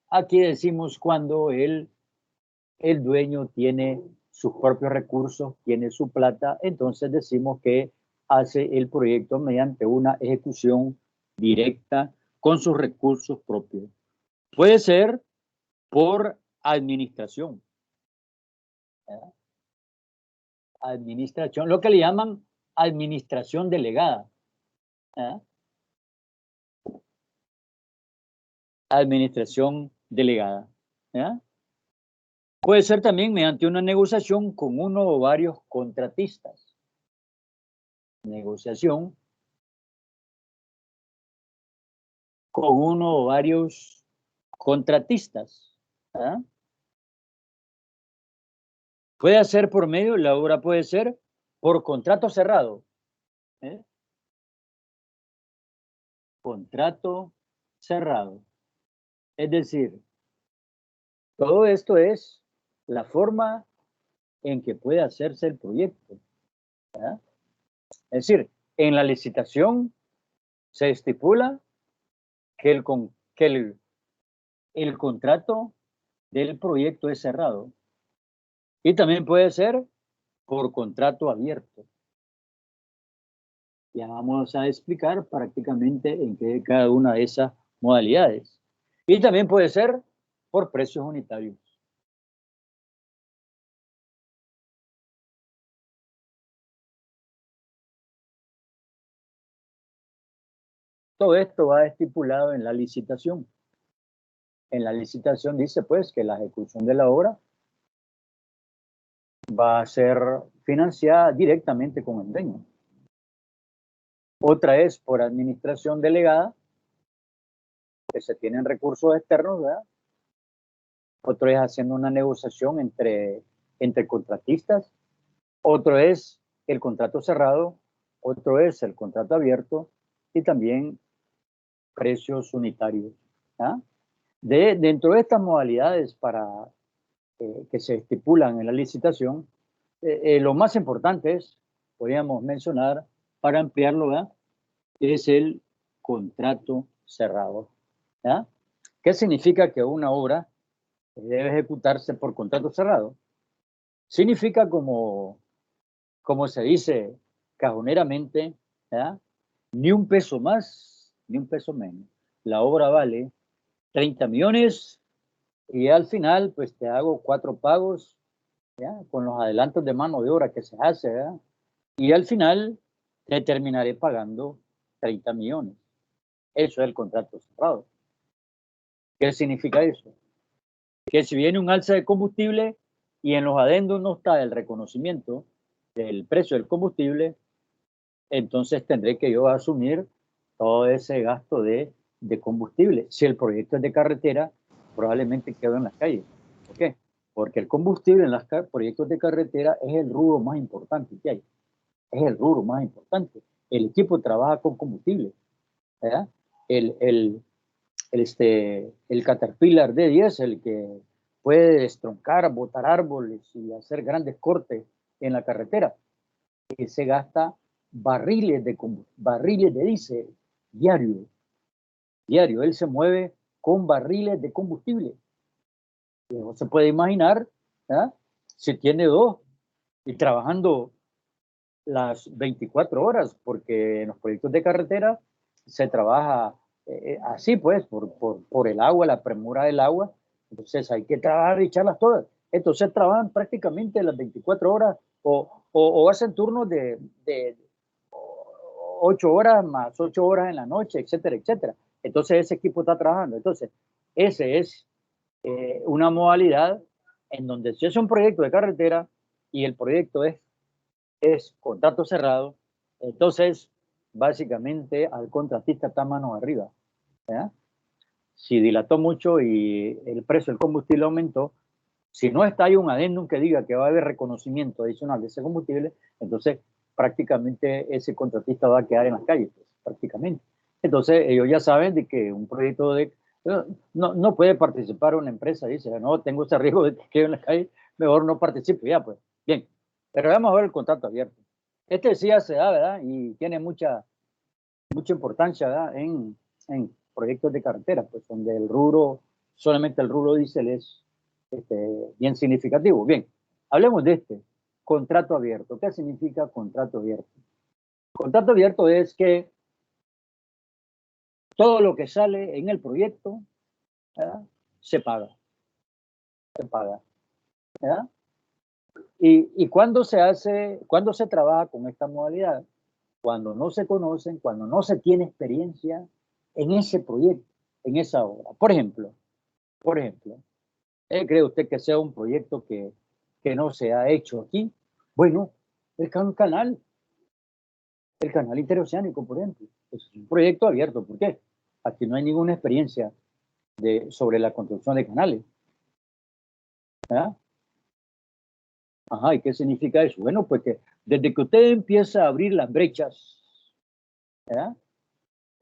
aquí decimos cuando el dueño tiene sus propios recursos, tiene su plata, entonces decimos que hace el proyecto mediante una ejecución directa con sus recursos propios. Puede ser por administración. ¿Verdad? Administración, lo que le llaman administración delegada. ¿Verdad? Administración delegada. ¿Verdad? Puede ser también mediante una negociación con uno o varios contratistas. Negociación con uno o varios contratistas. ¿Ah? Puede ser por medio, la obra puede ser por contrato cerrado. ¿Eh? Contrato cerrado. Es decir, todo esto es la forma en que puede hacerse el proyecto. ¿Ah? Es decir, en la licitación se estipula que el contrato del proyecto es cerrado. Y también puede ser por contrato abierto. Ya vamos a explicar prácticamente en qué cada una de esas modalidades. Y también puede ser por precios unitarios. Todo esto va estipulado en la licitación. En la licitación dice pues que la ejecución de la obra va a ser financiada directamente con el dueño. Otra es por administración delegada, que se tienen recursos externos, ¿verdad? Otro es haciendo una negociación entre contratistas. Otro es el contrato cerrado. Otro es el contrato abierto y también precios unitarios. ¿Ah? Dentro de estas modalidades para que se estipulan en la licitación, lo más importante es, podríamos mencionar, para ampliarlo, ¿verdad? Es el contrato cerrado. ¿Ya? ¿Qué significa que una obra debe ejecutarse por contrato cerrado? Significa como se dice cajoneramente, ¿ya? Ni un peso más, ni un peso menos. La obra vale 30 millones y al final pues te hago 4 pagos, ¿ya? Con los adelantos de mano de obra que se hace, ¿verdad? Y al final te terminaré pagando 30 millones. Eso es el contrato cerrado. ¿Qué significa eso? Que si viene un alza de combustible y en los adendos no está el reconocimiento del precio del combustible, entonces tendré que yo asumir todo ese gasto de combustible. Si el proyecto es de carretera, probablemente quedo en las calles. ¿Por qué? Porque el combustible en los proyectos de carretera es el rubro más importante que hay. Es el rubro más importante. El equipo trabaja con combustible. ¿Verdad? El Caterpillar D10, el que puede destroncar, botar árboles y hacer grandes cortes en la carretera, que se gasta barriles de diésel diario. Él se mueve con barriles de combustible. Y no se puede imaginar, ¿eh? Si tiene dos y trabajando las 24 horas, porque en los proyectos de carretera se trabaja así pues, por el agua, la premura del agua. Entonces hay que trabajar y echarlas todas. Entonces trabajan prácticamente las 24 horas o hacen turnos de 8 horas más 8 horas en la noche, etcétera, etcétera. Entonces ese equipo está trabajando. Entonces, ese es una modalidad en donde si es un proyecto de carretera y el proyecto es contrato cerrado, entonces básicamente al contratista está mano arriba. ¿Ya? Si dilató mucho y el precio del combustible aumentó, si no está ahí un adendum que diga que va a haber reconocimiento adicional de ese combustible, entonces prácticamente ese contratista va a quedar en las calles, pues, prácticamente. Entonces ellos ya saben de que un proyecto de... No puede participar una empresa, dice, no, tengo ese riesgo de que quede en la calle, mejor no participo, ya pues. Bien, pero vamos a ver el contrato abierto. Este sí ya se da, ¿verdad? Y tiene mucha importancia, ¿verdad? En proyectos de carretera, pues donde el rubro, solamente el rubro diésel es bien significativo. Bien, hablemos de contrato abierto. ¿Qué significa contrato abierto? Contrato abierto es que todo lo que sale en el proyecto, ¿verdad? Se paga. Se paga. ¿Verdad? Y cuando se trabaja con esta modalidad, cuando no se conocen, cuando no se tiene experiencia en ese proyecto, en esa obra. Por ejemplo, ¿cree usted que sea un proyecto que no se ha hecho aquí? Bueno, el canal interoceánico, por ejemplo, es un proyecto abierto. ¿Por qué? Aquí no hay ninguna experiencia sobre la construcción de canales. ¿Verdad? Ajá, ¿y qué significa eso? Bueno, pues que desde que usted empieza a abrir las brechas, ¿verdad?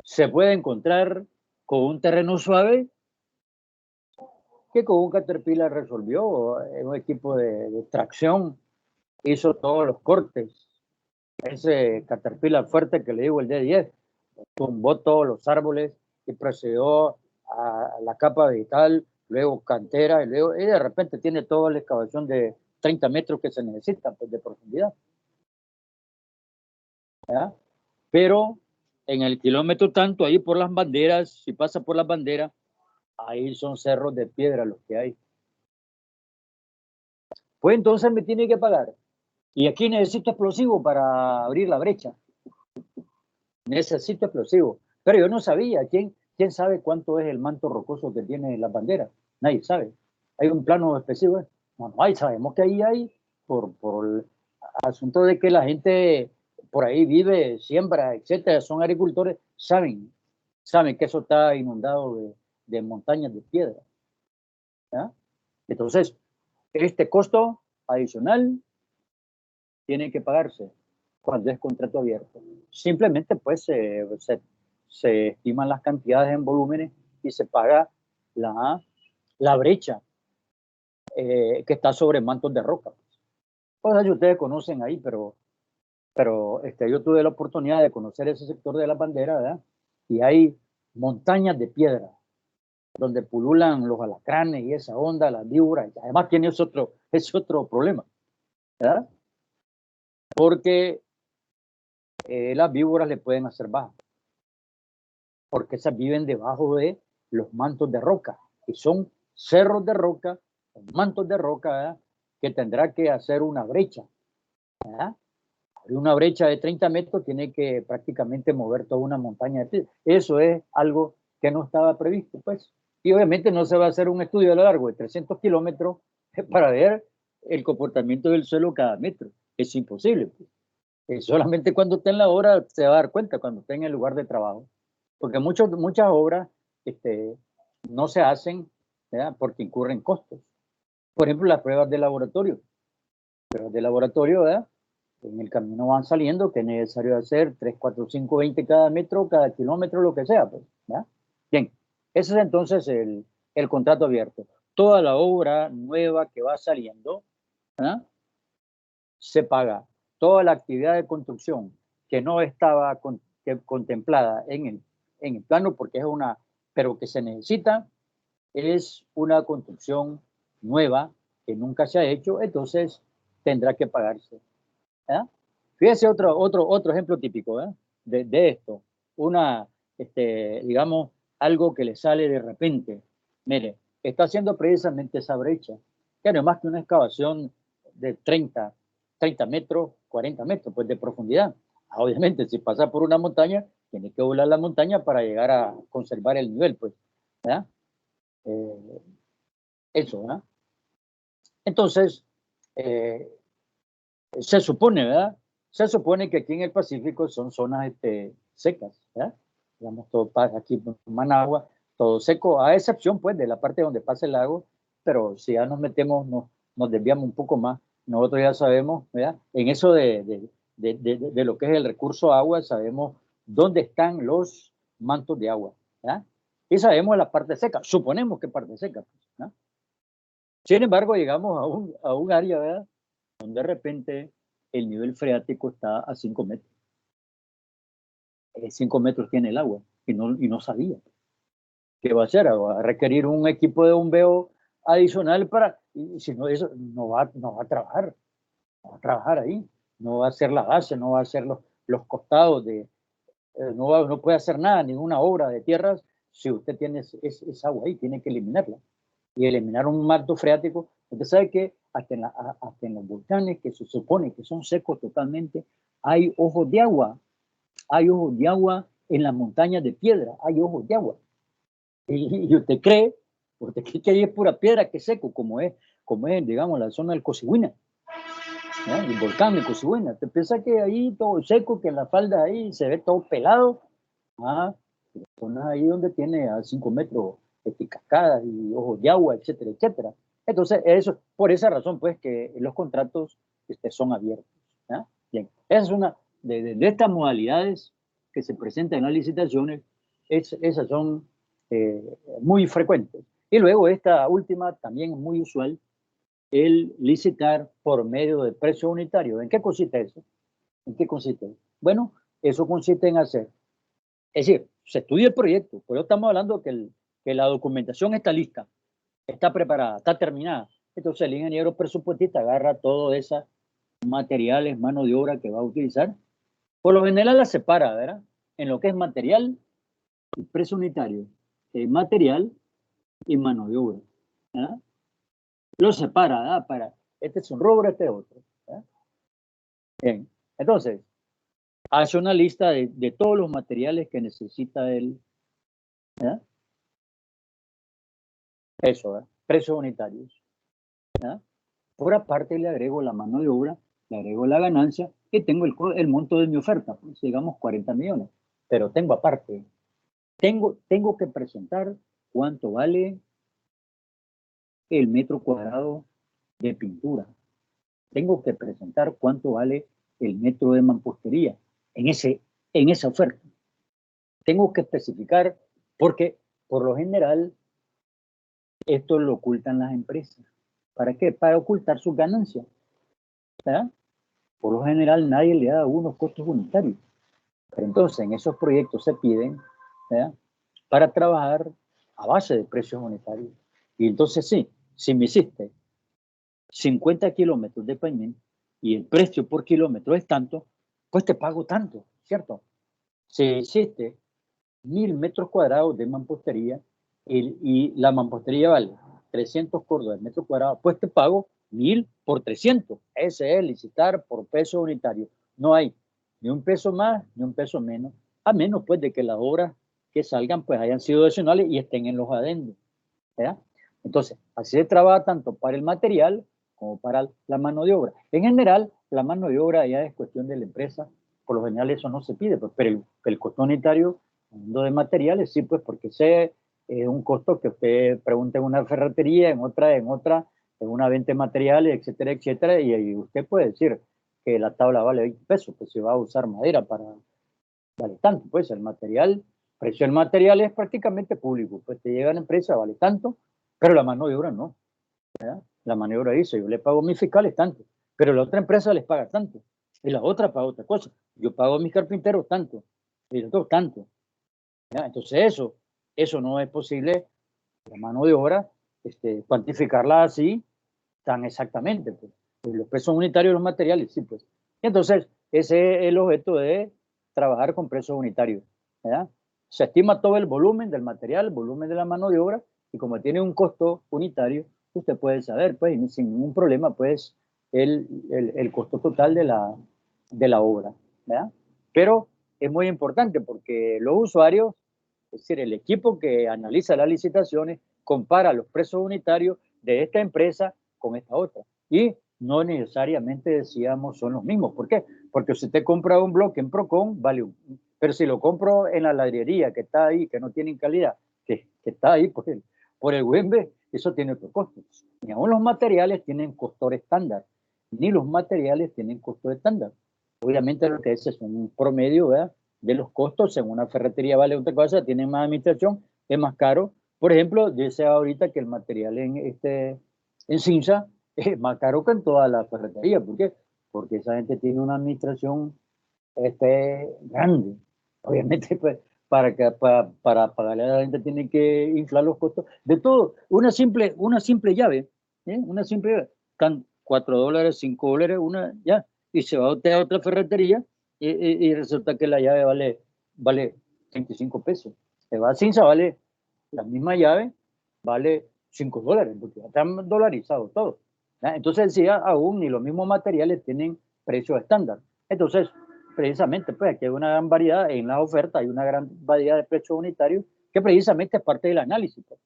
Se puede encontrar con un terreno suave que con un Caterpillar resolvió, un equipo de extracción hizo todos los cortes. Ese Caterpillar fuerte que le digo, el D10, tumbó todos los árboles y procedió a la capa vegetal, luego cantera, y de repente tiene toda la excavación de 30 metros que se necesita, pues, de profundidad. ¿Ya? Pero en el kilómetro tanto, ahí por las banderas, si pasa por las banderas, ahí son cerros de piedra los que hay. Pues entonces me tiene que pagar. Y aquí necesito explosivo para abrir la brecha. Necesito explosivo. Pero yo no sabía. ¿Quién sabe cuánto es el manto rocoso que tiene la bandera? Nadie sabe. ¿Hay un plano específico? No hay. Sabemos que ahí hay, por el asunto de que la gente por ahí vive, siembra, etcétera, son agricultores, saben que eso está inundado de montañas de piedra. ¿Ya? Entonces, este costo adicional tiene que pagarse cuando es contrato abierto. Simplemente pues se estiman las cantidades en volúmenes y se paga la brecha que está sobre mantos de roca. Pues ustedes conocen ahí, pero yo tuve la oportunidad de conocer ese sector de la bandera, ¿verdad? Y hay montañas de piedra donde pululan los alacranes y esa onda, las víboras. Además tiene ese otro problema, ¿verdad? Porque las víboras le pueden hacer baja, porque esas viven debajo de los mantos de roca, y son cerros de roca, mantos de roca, ¿verdad? Que tendrá que hacer una brecha. ¿Verdad? Una brecha de 30 metros tiene que prácticamente mover toda una montaña de piedra. Eso es algo que no estaba previsto, pues. Y obviamente no se va a hacer un estudio a lo largo de 300 kilómetros para ver el comportamiento del suelo cada metro. Es imposible, pues. Solamente cuando esté en la obra se va a dar cuenta, cuando esté en el lugar de trabajo. Porque muchas obras no se hacen, ¿verdad? Porque incurren costos. Por ejemplo, las pruebas de laboratorio. ¿Verdad? En el camino van saliendo que es necesario hacer 3, 4, 5, 20 cada metro, cada kilómetro, lo que sea. Pues, ¿verdad? Bien, ese es entonces el contrato abierto. Toda la obra nueva que va saliendo, ¿verdad? Se paga. Toda la actividad de construcción que no estaba contemplada en el plano, porque es pero que se necesita, es una construcción nueva que nunca se ha hecho, entonces tendrá que pagarse. ¿Eh? Fíjese otro ejemplo típico, ¿eh? de esto. Una digamos, algo que le sale de repente. Mire, está haciendo precisamente esa brecha, que no es más que una excavación de 30 metros, 40 metros pues, de profundidad. Obviamente, si pasa por una montaña, tiene que volar la montaña para llegar a conservar el nivel, pues, ¿verdad? Eso, ¿verdad? Entonces, se supone, ¿verdad? Se supone que aquí en el Pacífico son zonas secas, ¿verdad? Digamos, todo pasa aquí en Managua, todo seco, a excepción, pues, de la parte donde pasa el lago, pero si ya nos metemos, nos desviamos un poco más, nosotros ya sabemos, ¿verdad? En eso de lo que es el recurso agua, sabemos dónde están los mantos de agua, ¿verdad? Y sabemos la parte seca, suponemos que parte seca, ¿verdad? Sin embargo, llegamos a un área, ¿verdad? Donde de repente el nivel freático está a 5 metros. 5 metros tiene el agua y no sabía. ¿Qué va a hacer? Va a requerir un equipo de bombeo adicional para, y si no, eso no va a trabajar. No va a trabajar ahí. No va a hacer la base, no va a hacer los costados no puede hacer nada, ninguna obra de tierras si usted tiene esa agua ahí, tiene que eliminarla. Y eliminar un manto freático. Usted sabe que hasta en los volcanes que se supone que son secos totalmente, hay ojos de agua. Hay ojos de agua en las montañas de piedra, hay ojos de agua. Y usted cree que ahí es pura piedra, que es seco, como es, digamos, la zona del Cosiguina, ¿no? El volcán de Cosiguina. Usted piensa que ahí todo seco, que en la falda ahí se ve todo pelado. Zonas ahí donde tiene a 5 metros cascadas y ojos de agua, etcétera, etcétera. Entonces, por esa razón, pues, que los contratos son abiertos. ¿Ya? Bien, esa es una de estas modalidades que se presentan en las licitaciones, esas son muy frecuentes. Y luego esta última también es muy usual, el licitar por medio de precio unitario. ¿En qué consiste eso? ¿En qué consiste? Bueno, eso consiste en hacer, es decir, se estudia el proyecto, por eso estamos hablando que la documentación está lista, está preparada, está terminada. Entonces el ingeniero presupuestista agarra todos esos materiales, mano de obra que va a utilizar. Por lo general la separa, ¿verdad? En lo que es material, el precio unitario, material y mano de obra, ¿verdad? Lo separa, ¿verdad? Este es un rubro, este es otro, ¿verdad? Bien, entonces, hace una lista de todos los materiales que necesita él, ¿verdad? Eso, ¿verdad? Precios unitarios, ¿verdad? Por aparte le agrego la mano de obra, le agrego la ganancia y tengo el monto de mi oferta, pues, digamos 40 millones. Pero tengo aparte, tengo que presentar cuánto vale el metro cuadrado de pintura. Tengo que presentar cuánto vale el metro de mampostería en esa oferta. Tengo que especificar, porque por lo general esto lo ocultan las empresas. ¿Para qué? Para ocultar sus ganancias, ¿verdad? Por lo general nadie le da a unos costos unitarios. Pero entonces en esos proyectos se piden, ¿verdad?, para trabajar a base de precios unitarios. Y entonces sí, si me hiciste 50 kilómetros de pavimento y el precio por kilómetro es tanto, pues te pago tanto, ¿cierto? Si hiciste 1000 metros cuadrados de mampostería y la mampostería vale 300 córdobas el metro cuadrado, pues te pago 1000 por 300. Ese es licitar por peso unitario. No hay ni un peso más ni un peso menos, a menos pues de que las obras que salgan pues hayan sido adicionales y estén en los adendos, ¿verdad? Entonces, así se trabaja tanto para el material como para la mano de obra. En general, la mano de obra ya es cuestión de la empresa, por lo general eso no se pide, pues, pero el costo unitario, hablando de materiales, sí, pues porque ese es un costo que usted pregunta en una ferretería, en una venta de materiales, etcétera, etcétera, y usted puede decir que la tabla vale 20 pesos, pues si va a usar madera vale tanto, pues el precio del material es prácticamente público, pues te llega a la empresa, vale tanto, pero la mano de obra no, ¿verdad? La mano de obra dice, yo le pago a mis fiscales tanto, pero la otra empresa les paga tanto, y la otra paga otra cosa. Yo pago a mis carpinteros tanto, y el otro tanto, ¿verdad? Entonces eso no es posible, la mano de obra, cuantificarla así tan exactamente, pues. Los precios unitarios de los materiales, sí, pues. Entonces, ese es el objeto de trabajar con precios unitarios, ¿verdad? se estima todo el volumen del material, el volumen de la mano de obra, y como tiene un costo unitario, usted puede saber, pues, sin ningún problema, pues, el costo total de la obra, ¿verdad? Pero es muy importante porque los usuarios, es decir, el equipo que analiza las licitaciones, compara los precios unitarios de esta empresa con esta otra. Y no necesariamente decíamos son los mismos. ¿Por qué? Porque si usted compra un bloque en Procon, vale un. Pero si lo compro en la ladrería que está ahí, que no tiene calidad, que está ahí por el Wembe, eso tiene otro costo. Ni aún los materiales tienen costo estándar, ni los materiales tienen costo estándar. Obviamente lo que es un promedio, ¿verdad?, de los costos. En una ferretería vale otra cosa, tiene más administración, es más caro. Por ejemplo, dice ahorita que el material en Cinza es más caro que en toda la ferretería. ¿Por qué? Porque esa gente tiene una administración grande. Obviamente, pues, para pagarle a la gente tiene que inflar los costos de todo. Una simple llave, una simple llave, están $4, $5, una ya, y se va a otra ferretería y resulta que la llave vale 35 pesos. Se va a Cinza, vale la misma llave, vale $5, porque ya están dolarizados todos. Entonces decía, aún ni los mismos materiales tienen precios estándar. Entonces, precisamente, pues aquí hay una gran variedad en la oferta, hay una gran variedad de precios unitarios que precisamente es parte del análisis. Pues.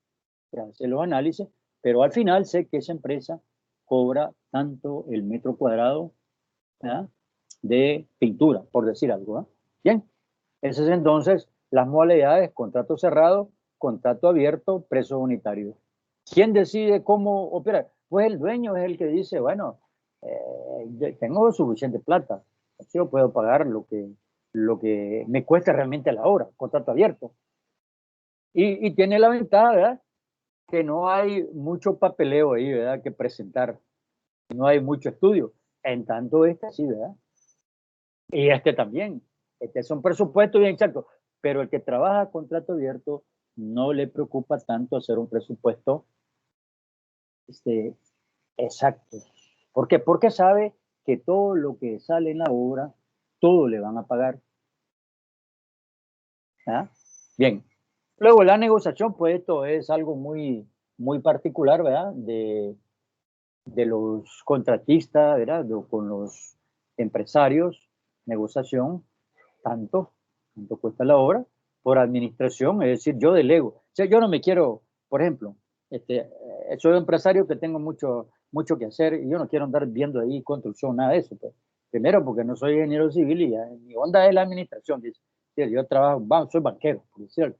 Se hacen los análisis, pero al final sé que esa empresa cobra tanto el metro cuadrado, ¿verdad?, de pintura, por decir algo. ¿Verdad? Bien, esas es entonces las modalidades: contrato cerrado, contrato abierto, precio unitario. ¿Quién decide cómo operar? Pues el dueño es el que dice, bueno, tengo suficiente plata, yo puedo pagar lo que me cuesta realmente la obra, contrato abierto. Y tiene la ventaja, ¿verdad?, que no hay mucho papeleo ahí, ¿verdad?, que presentar. No hay mucho estudio. En tanto sí, ¿verdad? Y también. Es un presupuesto bien exacto. Pero el que trabaja a contrato abierto no le preocupa tanto hacer un presupuesto exacto. ¿Por qué? Porque sabe que todo lo que sale en la obra, todo le van a pagar. ¿Ah? Bien. Luego la negociación, pues esto es algo muy, muy particular, ¿verdad?, de los contratistas, ¿verdad?, con los empresarios. Negociación, tanto cuesta la obra, por administración, es decir, yo delego. O sea, yo no me quiero, por ejemplo, soy empresario que tengo mucho que hacer y yo no quiero andar viendo ahí construcción, nada de eso. Pues. Primero, porque no soy ingeniero civil y mi onda es la administración. Dice. Yo trabajo, soy banquero, por decirlo.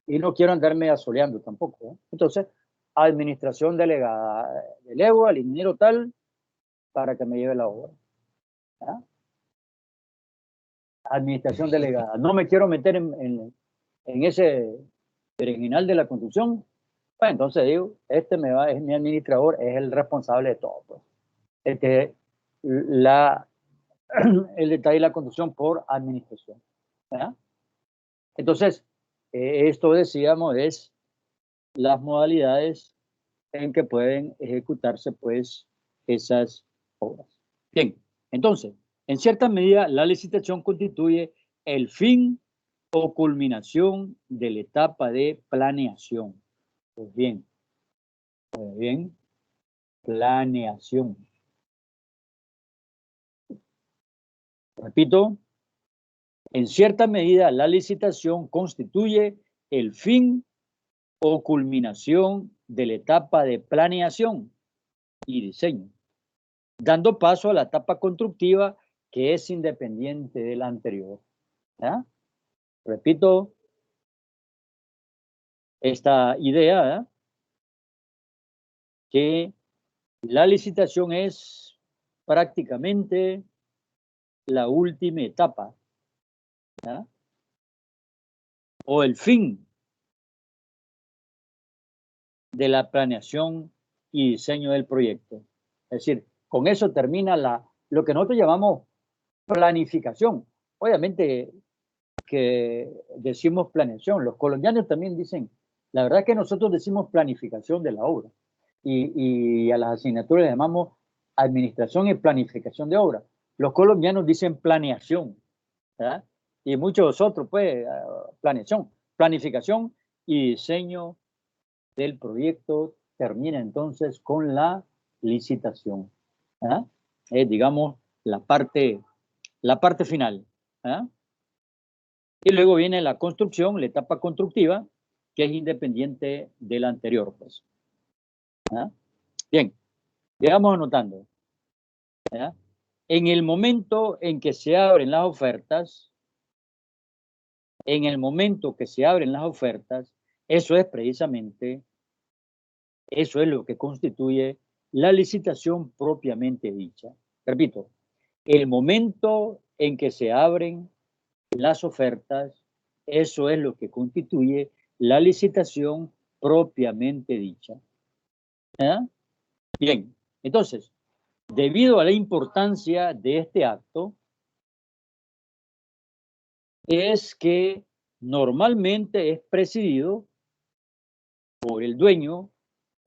Y no quiero andarme asoleando tampoco. ¿eh? Entonces, administración delegada, delego al ingeniero tal para que me lleve la obra. ¿Ah? Administración delegada. No me quiero meter en ese original de la construcción. Pues entonces digo, es mi administrador, es el responsable de todo. Pues. El detalle de la construcción por administración. ¿verdad? Entonces, esto decíamos es las modalidades en que pueden ejecutarse pues esas obras. Bien, entonces, en cierta medida, la licitación constituye el fin o culminación de la etapa de planeación. Pues bien, planeación. Repito, en cierta medida, la licitación constituye el fin o culminación de la etapa de planeación y diseño, dando paso a la etapa constructiva que es independiente de la anterior. ¿Ah? Repito esta idea, ¿eh? Que la licitación es prácticamente la última etapa, ¿eh? O el fin de la planeación y diseño del proyecto. Es decir, con eso termina lo que nosotros llamamos planificación. Obviamente que decimos planeación, los colombianos también dicen, la verdad es que nosotros decimos planificación de la obra y a las asignaturas le llamamos administración y planificación de obra. Los colombianos dicen planeación, ¿verdad? Y muchos otros pues planeación, planificación y diseño del proyecto termina entonces con la licitación. ¿Ah? Digamos, la parte final. ¿Ah? Y luego viene la construcción, la etapa constructiva, que es independiente de la anterior. Pues. ¿Ah? Bien, llegamos anotando. ¿Ah? En el momento en que se abren las ofertas, eso es precisamente, eso es lo que constituye la licitación propiamente dicha. Repito, el momento en que se abren las ofertas, eso es lo que constituye la licitación propiamente dicha. ¿Ah? Bien, entonces, debido a la importancia de este acto, es que normalmente es presidido por el dueño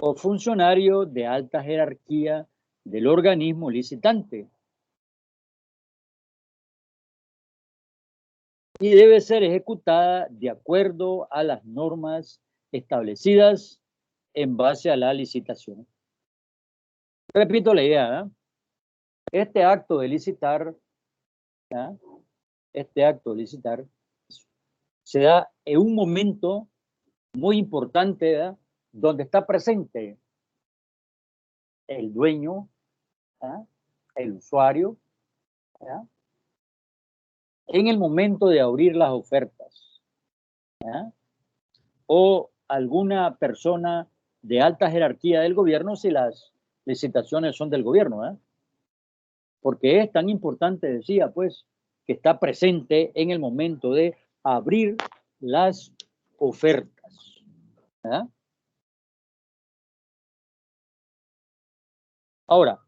o funcionario de alta jerarquía del organismo licitante. Y debe ser ejecutada de acuerdo a las normas establecidas en base a la licitación. Repito la idea, ¿eh? Este acto de licitar, ¿eh? Se da en un momento muy importante, ¿eh? Donde está presente el dueño, ¿eh? El usuario, ¿eh? En el momento de abrir las ofertas, ¿eh? O alguna persona de alta jerarquía del gobierno si las licitaciones son del gobierno, ¿eh? Porque es tan importante, decía, pues, que está presente en el momento de abrir las ofertas. ¿Eh? Ahora,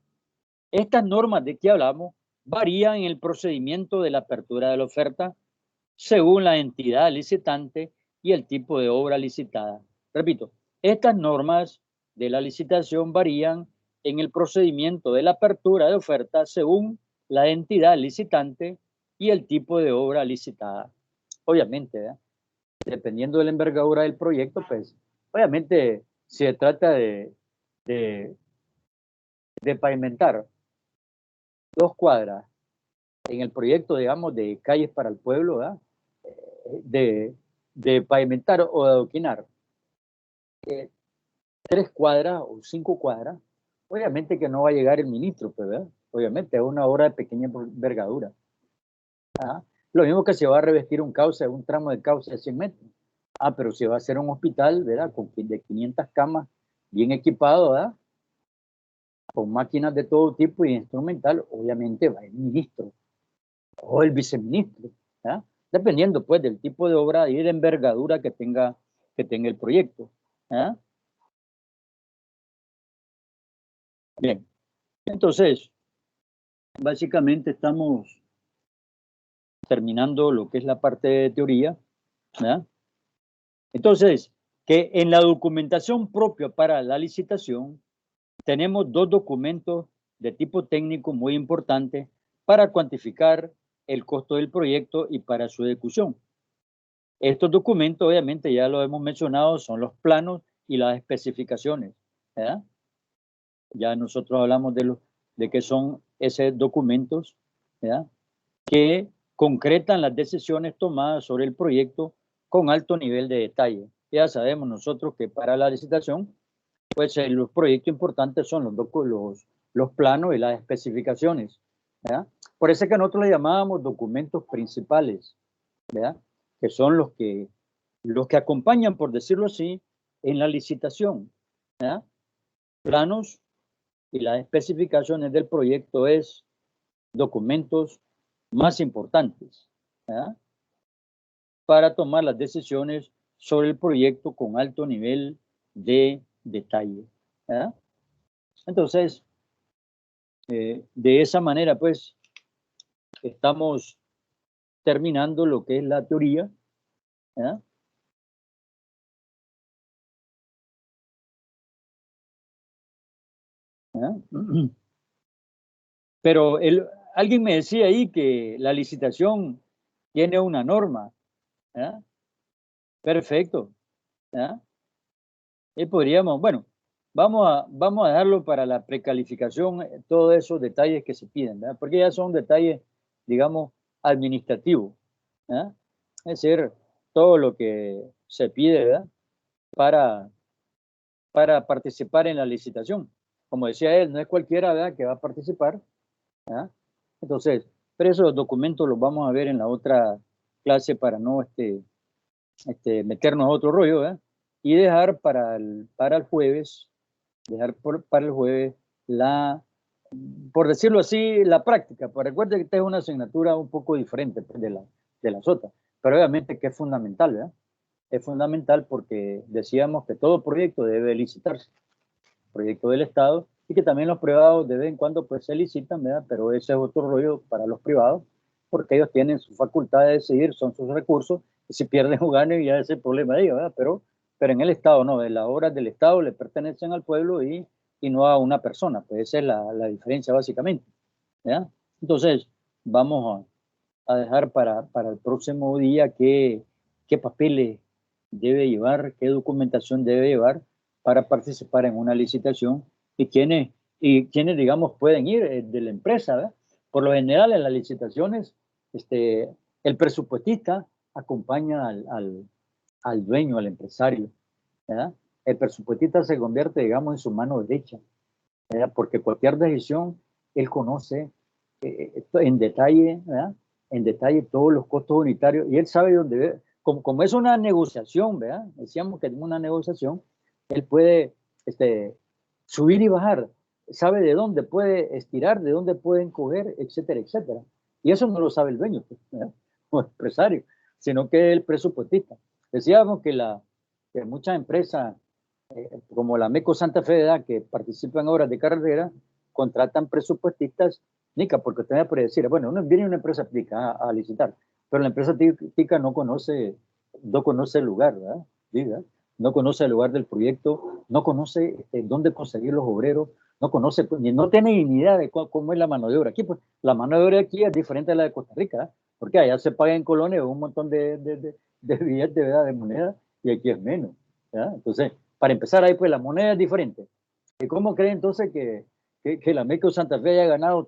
estas normas de que hablamos varían en el procedimiento de la apertura de la oferta según la entidad licitante y el tipo de obra licitada. Repito, estas normas de la licitación varían en el procedimiento de la apertura de oferta según la entidad licitante y el tipo de obra licitada. Obviamente, ¿eh? Dependiendo de la envergadura del proyecto, pues, obviamente, si se trata de pavimentar 2 cuadras en el proyecto, digamos, de calles para el pueblo, ¿verdad? De pavimentar o de adoquinar 3 cuadras o 5 cuadras, obviamente que no va a llegar el ministro, pues, ¿verdad? Obviamente es una obra de pequeña envergadura. ¿Ah? Lo mismo que se va a revestir un cauce, un tramo de cauce de 100 metros. Pero si va a ser un hospital, ¿verdad? De 500 camas, bien equipado, ¿verdad? Con máquinas de todo tipo y instrumental, obviamente va el ministro o el viceministro, ¿verdad? Dependiendo pues del tipo de obra y de envergadura que tenga el proyecto. ¿Ah? Bien, entonces, básicamente estamos terminando lo que es la parte de teoría. ¿Ah? Entonces, que en la documentación propia para la licitación tenemos 2 documentos de tipo técnico muy importantes para cuantificar el costo del proyecto y para su ejecución. Estos documentos, obviamente, ya lo hemos mencionado, son los planos y las especificaciones. ¿Verdad? Ya nosotros hablamos de qué son esos documentos, ¿verdad? Que concretan las decisiones tomadas sobre el proyecto con alto nivel de detalle. Ya sabemos nosotros que para la licitación, pues los proyectos importantes son los planos y las especificaciones. ¿Verdad? Por eso es que nosotros le llamábamos documentos principales, ¿verdad? Que son los que acompañan, por decirlo así, en la licitación. ¿Verdad? Planos y las especificaciones del proyecto es documentos más importantes, ¿verdad? Para tomar las decisiones sobre el proyecto con alto nivel de detalle. ¿Verdad? Entonces, de esa manera, pues, estamos terminando lo que es la teoría. ¿Verdad? ¿Verdad? Pero alguien me decía ahí que la licitación tiene una norma. ¿Verdad? Perfecto. ¿Ya? Y podríamos, bueno, vamos a dejarlo para la precalificación, todos esos detalles que se piden, ¿verdad? Porque ya son detalles, digamos, administrativos, ¿verdad? Es decir, todo lo que se pide, ¿verdad? Para participar en la licitación. Como decía él, no es cualquiera, ¿verdad?, que va a participar, ¿verdad? Entonces, pero esos documentos los vamos a ver en la otra clase para no meternos a otro rollo, ¿verdad? Y dejar para el jueves, para el jueves por decirlo así, la práctica. Pues recuerde que esta es una asignatura un poco diferente pues, de las otras, pero obviamente que es fundamental, ¿verdad? Es fundamental porque decíamos que todo proyecto debe licitarse, proyecto del Estado, y que también los privados de vez en cuando pues se licitan, ¿verdad? Pero ese es otro rollo para los privados, porque ellos tienen su facultad de decidir, son sus recursos, y si pierden o ganan ya es el problema de ellos, ¿verdad? Pero en el Estado no, las obras del Estado le pertenecen al pueblo y no a una persona, pues esa es la diferencia básicamente, ¿verdad? Entonces, vamos a dejar para el próximo día qué papeles debe llevar, qué documentación debe llevar para participar en una licitación y quiénes, digamos, pueden ir de la empresa, ¿verdad? Por lo general, en las licitaciones, el presupuestista acompaña al dueño, al empresario, ¿verdad? El presupuestista se convierte, digamos, en su mano derecha, ¿verdad? Porque cualquier decisión, él conoce en detalle, ¿verdad? En detalle todos los costos unitarios y él sabe dónde, como es una negociación, ¿verdad? Decíamos que es una negociación, él puede subir y bajar, sabe de dónde puede estirar, de dónde pueden coger, etcétera, etcétera. Y eso no lo sabe el dueño, ¿verdad? O empresario, sino que el presupuestista. Decíamos que muchas empresas, como la MECO Santa Fe, ¿verdad?, que participan en obras de carretera, contratan presupuestistas, Nica, porque usted me puede decir, bueno, viene una empresa tica a licitar, pero la empresa tica no conoce el lugar, ¿verdad? ¿Verdad? No conoce el lugar del proyecto, no conoce dónde conseguir los obreros, no conoce, no tiene ni idea de cómo es la mano de obra. Aquí, pues, la mano de obra aquí es diferente a la de Costa Rica, ¿eh? Porque allá se paga en colones un montón de billetes, ¿verdad?, de moneda, y aquí es menos, ¿verdad? Entonces, para empezar ahí, pues la moneda es diferente. ¿Y cómo cree entonces que la MECO Santa Fe haya ganado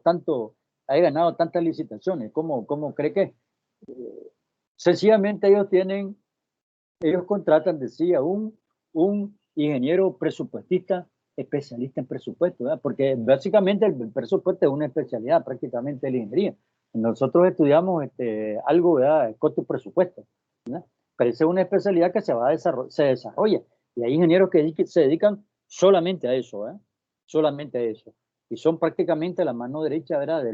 tantas licitaciones? ¿Cómo cree que? Sencillamente ellos contratan, decía, un ingeniero presupuestista especialista en presupuesto, ¿verdad? Porque básicamente el presupuesto es una especialidad prácticamente de la ingeniería. Nosotros estudiamos algo, ¿verdad?, costo y presupuesto, ¿verdad? Pero esa es una especialidad que se desarrolla. Y hay ingenieros que se dedican solamente a eso, ¿eh? Solamente a eso. Y son prácticamente la mano derecha, ¿verdad?, de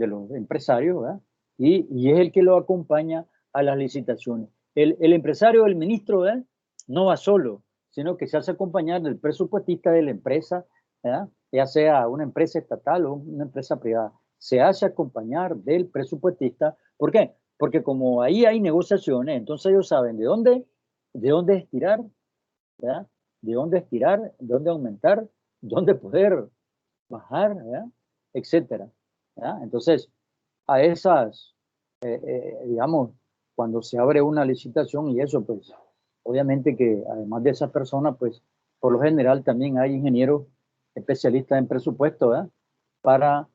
los empresarios, ¿verdad? Y es el que lo acompaña a las licitaciones. El empresario, el ministro, ¿verdad?, no va solo, sino que se hace acompañar del presupuestista de la empresa, ¿verdad?, ya sea una empresa estatal o una empresa privada. Se hace acompañar del presupuestista. ¿Por qué? Porque como ahí hay negociaciones, entonces ellos saben de dónde estirar, ¿verdad?, de dónde estirar, de dónde aumentar, dónde poder bajar, ¿verdad?, etcétera, ¿verdad? Entonces, a esas, digamos, cuando se abre una licitación y eso, pues, obviamente que además de esas personas, pues, por lo general también hay ingenieros especialistas en presupuesto, ¿verdad?, para,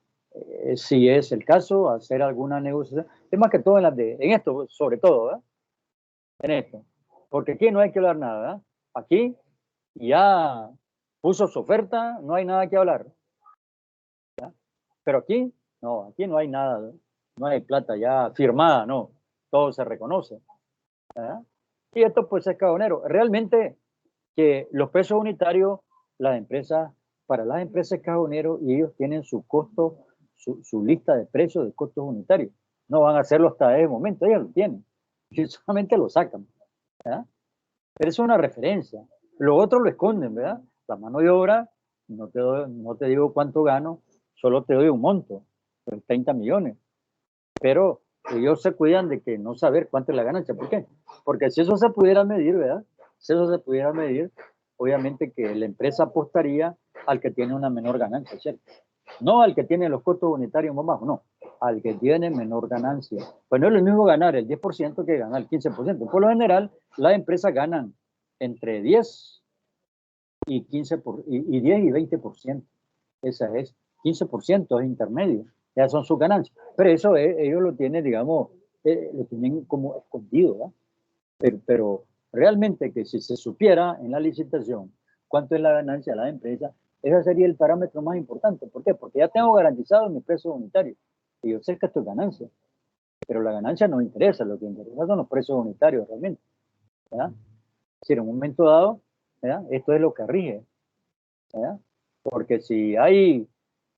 si es el caso, hacer alguna negociación. Es más que todo en esto, sobre todo, ¿verdad?, en esto. Porque aquí no hay que hablar nada, ¿verdad? Aquí ya puso su oferta, no hay nada que hablar, ¿verdad? Pero aquí no hay nada, ¿verdad? No hay plata ya firmada, no, todo se reconoce, ¿verdad? Y esto pues es cagonero. Realmente que los precios unitarios, para las empresas cajoneros, y ellos tienen su costo, su lista de precios de costos unitarios. No van a hacerlo hasta ese momento, ellos lo tienen. Y solamente lo sacan, ¿verdad? Pero es una referencia. Lo otro lo esconden, ¿verdad? La mano de obra, no te digo cuánto gano, solo te doy un monto, 30 millones. Pero ellos se cuidan de que no saber cuánto es la ganancia. ¿Por qué? Porque si eso se pudiera medir, ¿verdad? Si eso se pudiera medir, obviamente que la empresa apostaría al que tiene una menor ganancia, ¿cierto? No al que tiene los costos unitarios más bajos, no, al que tiene menor ganancia. Pues no es lo mismo ganar el 10% que ganar el 15%. Por lo general, las empresas ganan entre 10 y 10 y 20%. Esa es, 15% es intermedio. Ya son sus ganancias. Pero eso ellos lo tienen, digamos, lo tienen como escondido, ¿verdad? Pero realmente que si se supiera en la licitación cuánto es la ganancia de la empresa, ese sería el parámetro más importante. ¿Por qué? Porque ya tengo garantizado mi precio unitario. Y yo sé que esto es ganancia. Pero la ganancia no interesa. Lo que interesa son los precios unitarios realmente, ¿verdad? Es decir, en un momento dado, ¿verdad? Esto es lo que rige, ¿verdad? Porque si hay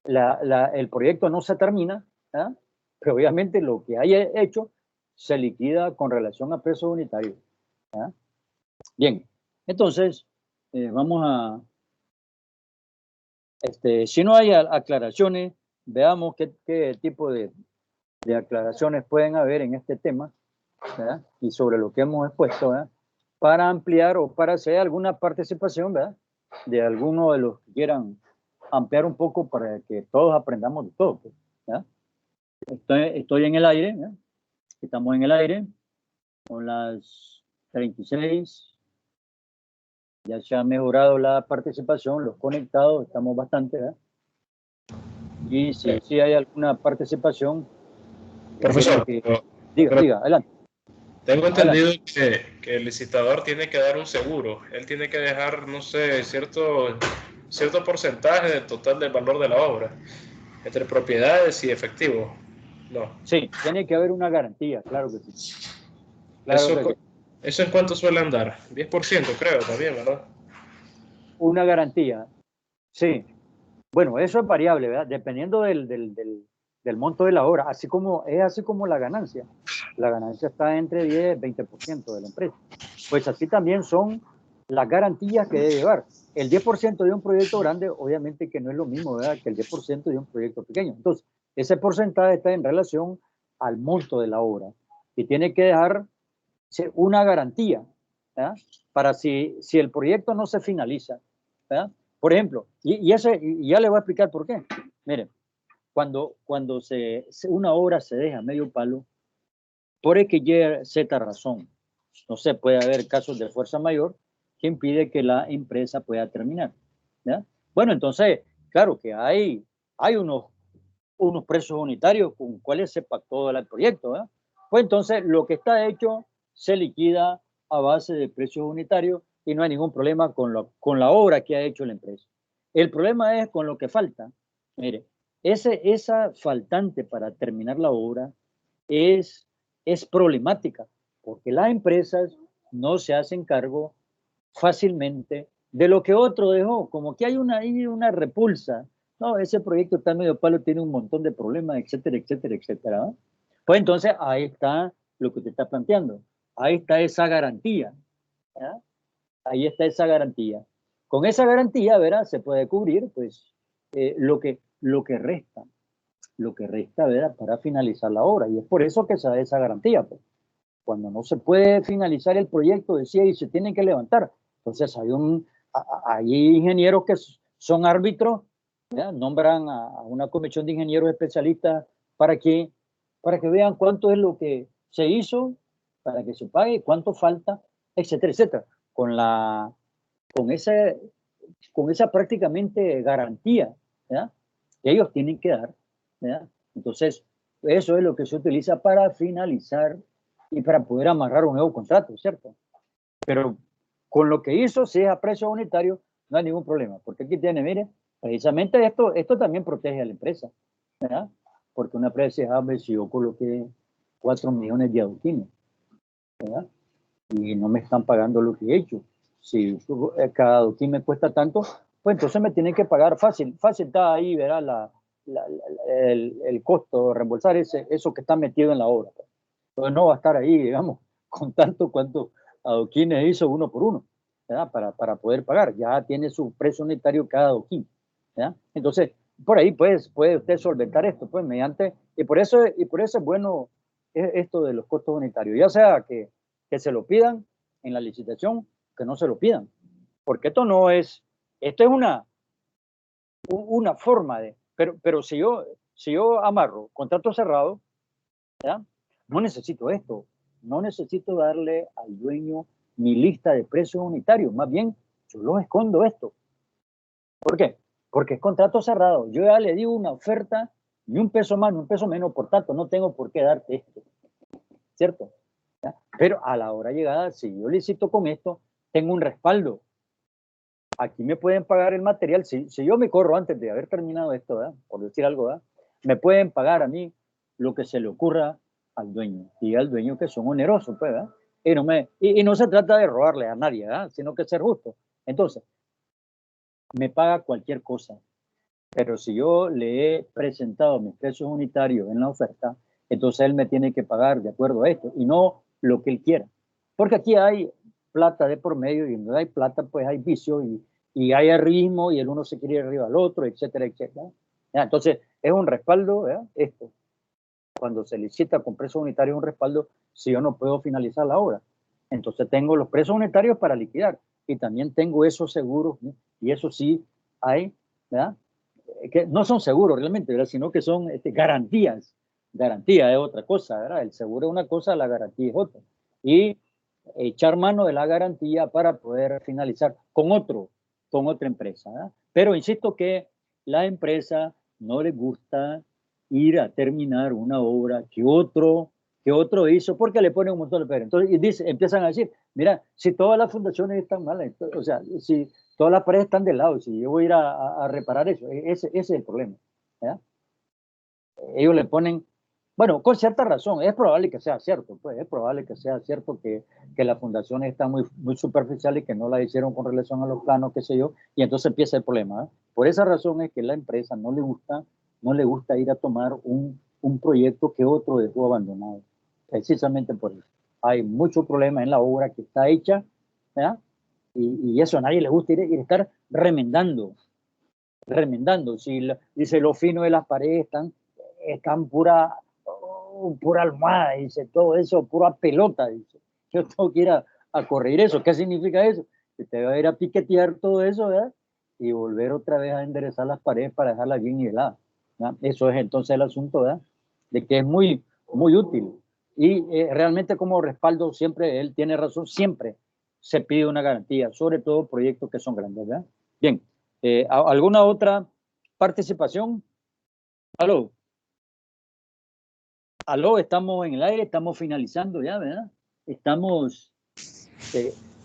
el proyecto no se termina, ¿verdad? Pero obviamente lo que haya hecho se liquida con relación a precios unitarios, ¿verdad? Bien, entonces vamos a, si no hay aclaraciones, veamos qué tipo de aclaraciones pueden haber en este tema, ¿verdad? Y sobre lo que hemos expuesto, ¿verdad? Para ampliar o para hacer alguna participación, ¿verdad? De alguno de los que quieran ampliar un poco para que todos aprendamos de todo, ¿verdad? Estoy en el aire, ¿verdad? Estamos en el aire, son las 36, ya se ha mejorado la participación, los conectados, estamos bastante, ¿verdad? Y si hay alguna participación, Profesor, diga, adelante. Tengo entendido que el licitador tiene que dar un seguro. Él tiene que dejar, no sé, cierto porcentaje del total del valor de la obra, entre propiedades y efectivo. No. Sí, tiene que haber una garantía, claro que sí. Claro ¿Eso en cuánto suele andar? 10% creo también, ¿verdad? Una garantía, sí. Bueno, eso es variable, ¿verdad? Dependiendo del monto de la obra, así como la ganancia. La ganancia está entre 10 y 20% de la empresa. Pues así también son las garantías que debe llevar. El 10% de un proyecto grande, obviamente que no es lo mismo, ¿verdad?, que el 10% de un proyecto pequeño. Entonces, ese porcentaje está en relación al monto de la obra y tiene que dejar una garantía, ¿verdad?, para si el proyecto no se finaliza, ¿verdad? Por ejemplo, y ya le voy a explicar por qué. Miren, cuando una obra se deja medio palo, por X, Z razón, no sé, puede haber casos de fuerza mayor que impide que la empresa pueda terminar, ¿ya? Bueno, entonces, claro que hay unos precios unitarios con cuales se pactó el proyecto, ¿verdad? Pues entonces lo que está hecho se liquida a base de precios unitarios y no hay ningún problema con la obra que ha hecho la empresa. El problema es con lo que falta. Mire, esa faltante para terminar la obra es problemática, porque las empresas no se hacen cargo fácilmente de lo que otro dejó, como que hay una repulsa. No, ese proyecto está medio palo, tiene un montón de problemas, etcétera, etcétera, etcétera, ¿no? Pues entonces ahí está lo que usted está planteando, ahí está esa garantía, ¿verdad? Ahí está esa garantía. Con esa garantía, ¿verdad?, se puede cubrir, pues, lo que resta, ¿verdad?, para finalizar la obra, y es por eso que se da esa garantía, pues. Cuando no se puede finalizar el proyecto, decía, y se tienen que levantar. Entonces hay ingenieros que son árbitros, ¿ya?, nombran a una comisión de ingenieros especialistas para que vean cuánto es lo que se hizo, para que se pague, cuánto falta, etcétera, etcétera. Con esa prácticamente garantía, ¿ya?, que ellos tienen que dar, ¿ya? Entonces, eso es lo que se utiliza para finalizar y para poder amarrar un nuevo contrato, ¿cierto? Pero con lo que hizo, si es a precio unitario, no hay ningún problema, porque aquí tiene, mire, precisamente esto también protege a la empresa, ¿verdad? Porque una empresa dice, si yo coloqué 4 millones de adoquines, ¿verdad?, y no me están pagando lo que he hecho. Si cada adoquín me cuesta tanto, pues entonces me tienen que pagar fácil está ahí, ¿verdad?, el costo de reembolsar eso que está metido en la obra. Entonces no va a estar ahí, digamos, con tanto cuanto adoquines hizo uno por uno, ¿verdad?, para poder pagar. Ya tiene su precio unitario cada adoquín, ¿verdad? Entonces, por ahí puede usted solventar esto, pues, y por eso es bueno esto de los costos unitarios, ya sea que se lo pidan en la licitación, que no se lo pidan, porque esto es una forma pero si yo amarro contrato cerrado, ¿ya? No necesito esto, no necesito darle al dueño mi lista de precios unitarios, más bien yo los escondo esto. ¿Por qué? Porque es contrato cerrado. Yo ya le digo una oferta, ni un peso más, ni un peso menos, por tanto, no tengo por qué darte esto. ¿Cierto? ¿Ya? Pero a la hora llegada, si yo licito con esto, tengo un respaldo. Aquí me pueden pagar el material. Si yo me corro antes de haber terminado esto, ¿verdad? Por decir algo, ¿verdad? Me pueden pagar a mí lo que se le ocurra al dueño. Y al dueño que son onerosos, pues, ¿verdad? Y no se trata de robarle a nadie, ¿verdad? Sino que ser justo. Entonces, me paga cualquier cosa. Pero si yo le he presentado mis precios unitarios en la oferta, entonces él me tiene que pagar de acuerdo a esto y no lo que él quiera. Porque aquí hay plata de por medio y donde hay plata pues hay vicio y hay arribismo y el uno se quiere ir arriba al otro, etcétera, etcétera. ¿Ya? Entonces es un respaldo, ¿verdad? Esto. Cuando se licita con precios unitarios un respaldo, si yo no puedo finalizar la obra. Entonces tengo los precios unitarios para liquidar y también tengo esos seguros, ¿no? Y eso sí hay, ¿verdad? Que no son seguros realmente, ¿verdad? Sino que son garantías. Garantía es otra cosa, ¿verdad? El seguro es una cosa, la garantía es otra. Y echar mano de la garantía para poder finalizar con otra empresa, ¿verdad? Pero insisto que la empresa no le gusta ir a terminar una obra que otro hizo porque le ponen un montón de peros. Entonces empiezan a decir, mira, si todas las fundaciones están malas, o sea, si todas las paredes están de lado, si yo voy a ir a reparar eso, ese es el problema, ¿verdad? Ellos le ponen, bueno, con cierta razón, es probable que sea cierto, pues es probable que sea cierto que las fundaciones están muy superficiales y que no la hicieron con relación a los planos, qué sé yo, y entonces empieza el problema, ¿eh? Por esa razón es que la empresa no le gusta ir a tomar un proyecto que otro dejó abandonado, precisamente por eso. Hay mucho problema en la obra que está hecha, ¿verdad? Y eso a nadie le gusta ir a estar remendando. Dice, lo fino de las paredes están pura almohada, dice, todo eso, pura pelota, dice. Yo tengo que ir a corregir eso. ¿Qué significa eso? Que te va a ir a piquetear todo eso, ¿verdad? Y volver otra vez a enderezar las paredes para dejarlas bien niveladas, ¿verdad? Eso es entonces el asunto, ¿verdad? De que es muy, muy útil. Y realmente como respaldo siempre, él tiene razón, siempre se pide una garantía, sobre todo proyectos que son grandes, ¿verdad? Bien, ¿alguna otra participación? Aló, estamos en el aire, estamos finalizando ya, ¿verdad? Estamos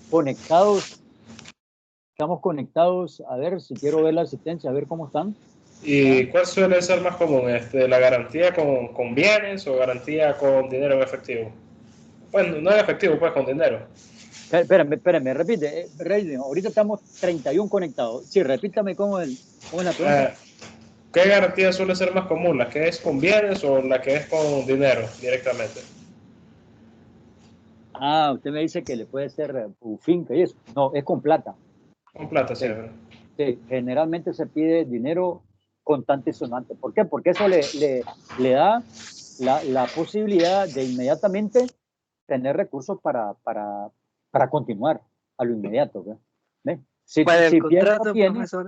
conectados, a ver si quiero ver la asistencia, a ver cómo están. ¿Y cuál suele ser más común? ¿La garantía con bienes o garantía con dinero en efectivo? Bueno, no en efectivo, pues con dinero. Espérame, repite. Ahorita estamos 31 conectados. Sí, repítame cómo es la pregunta. ¿Qué garantía suele ser más común? ¿La que es con bienes o la que es con dinero directamente? Usted me dice que le puede ser finca y eso. No, es con plata. Con plata, siempre. Sí, generalmente se pide dinero contante y sonante. ¿Por qué? Porque eso le da la posibilidad de inmediatamente tener recursos para continuar a lo inmediato. ¿Ve? Si contrato,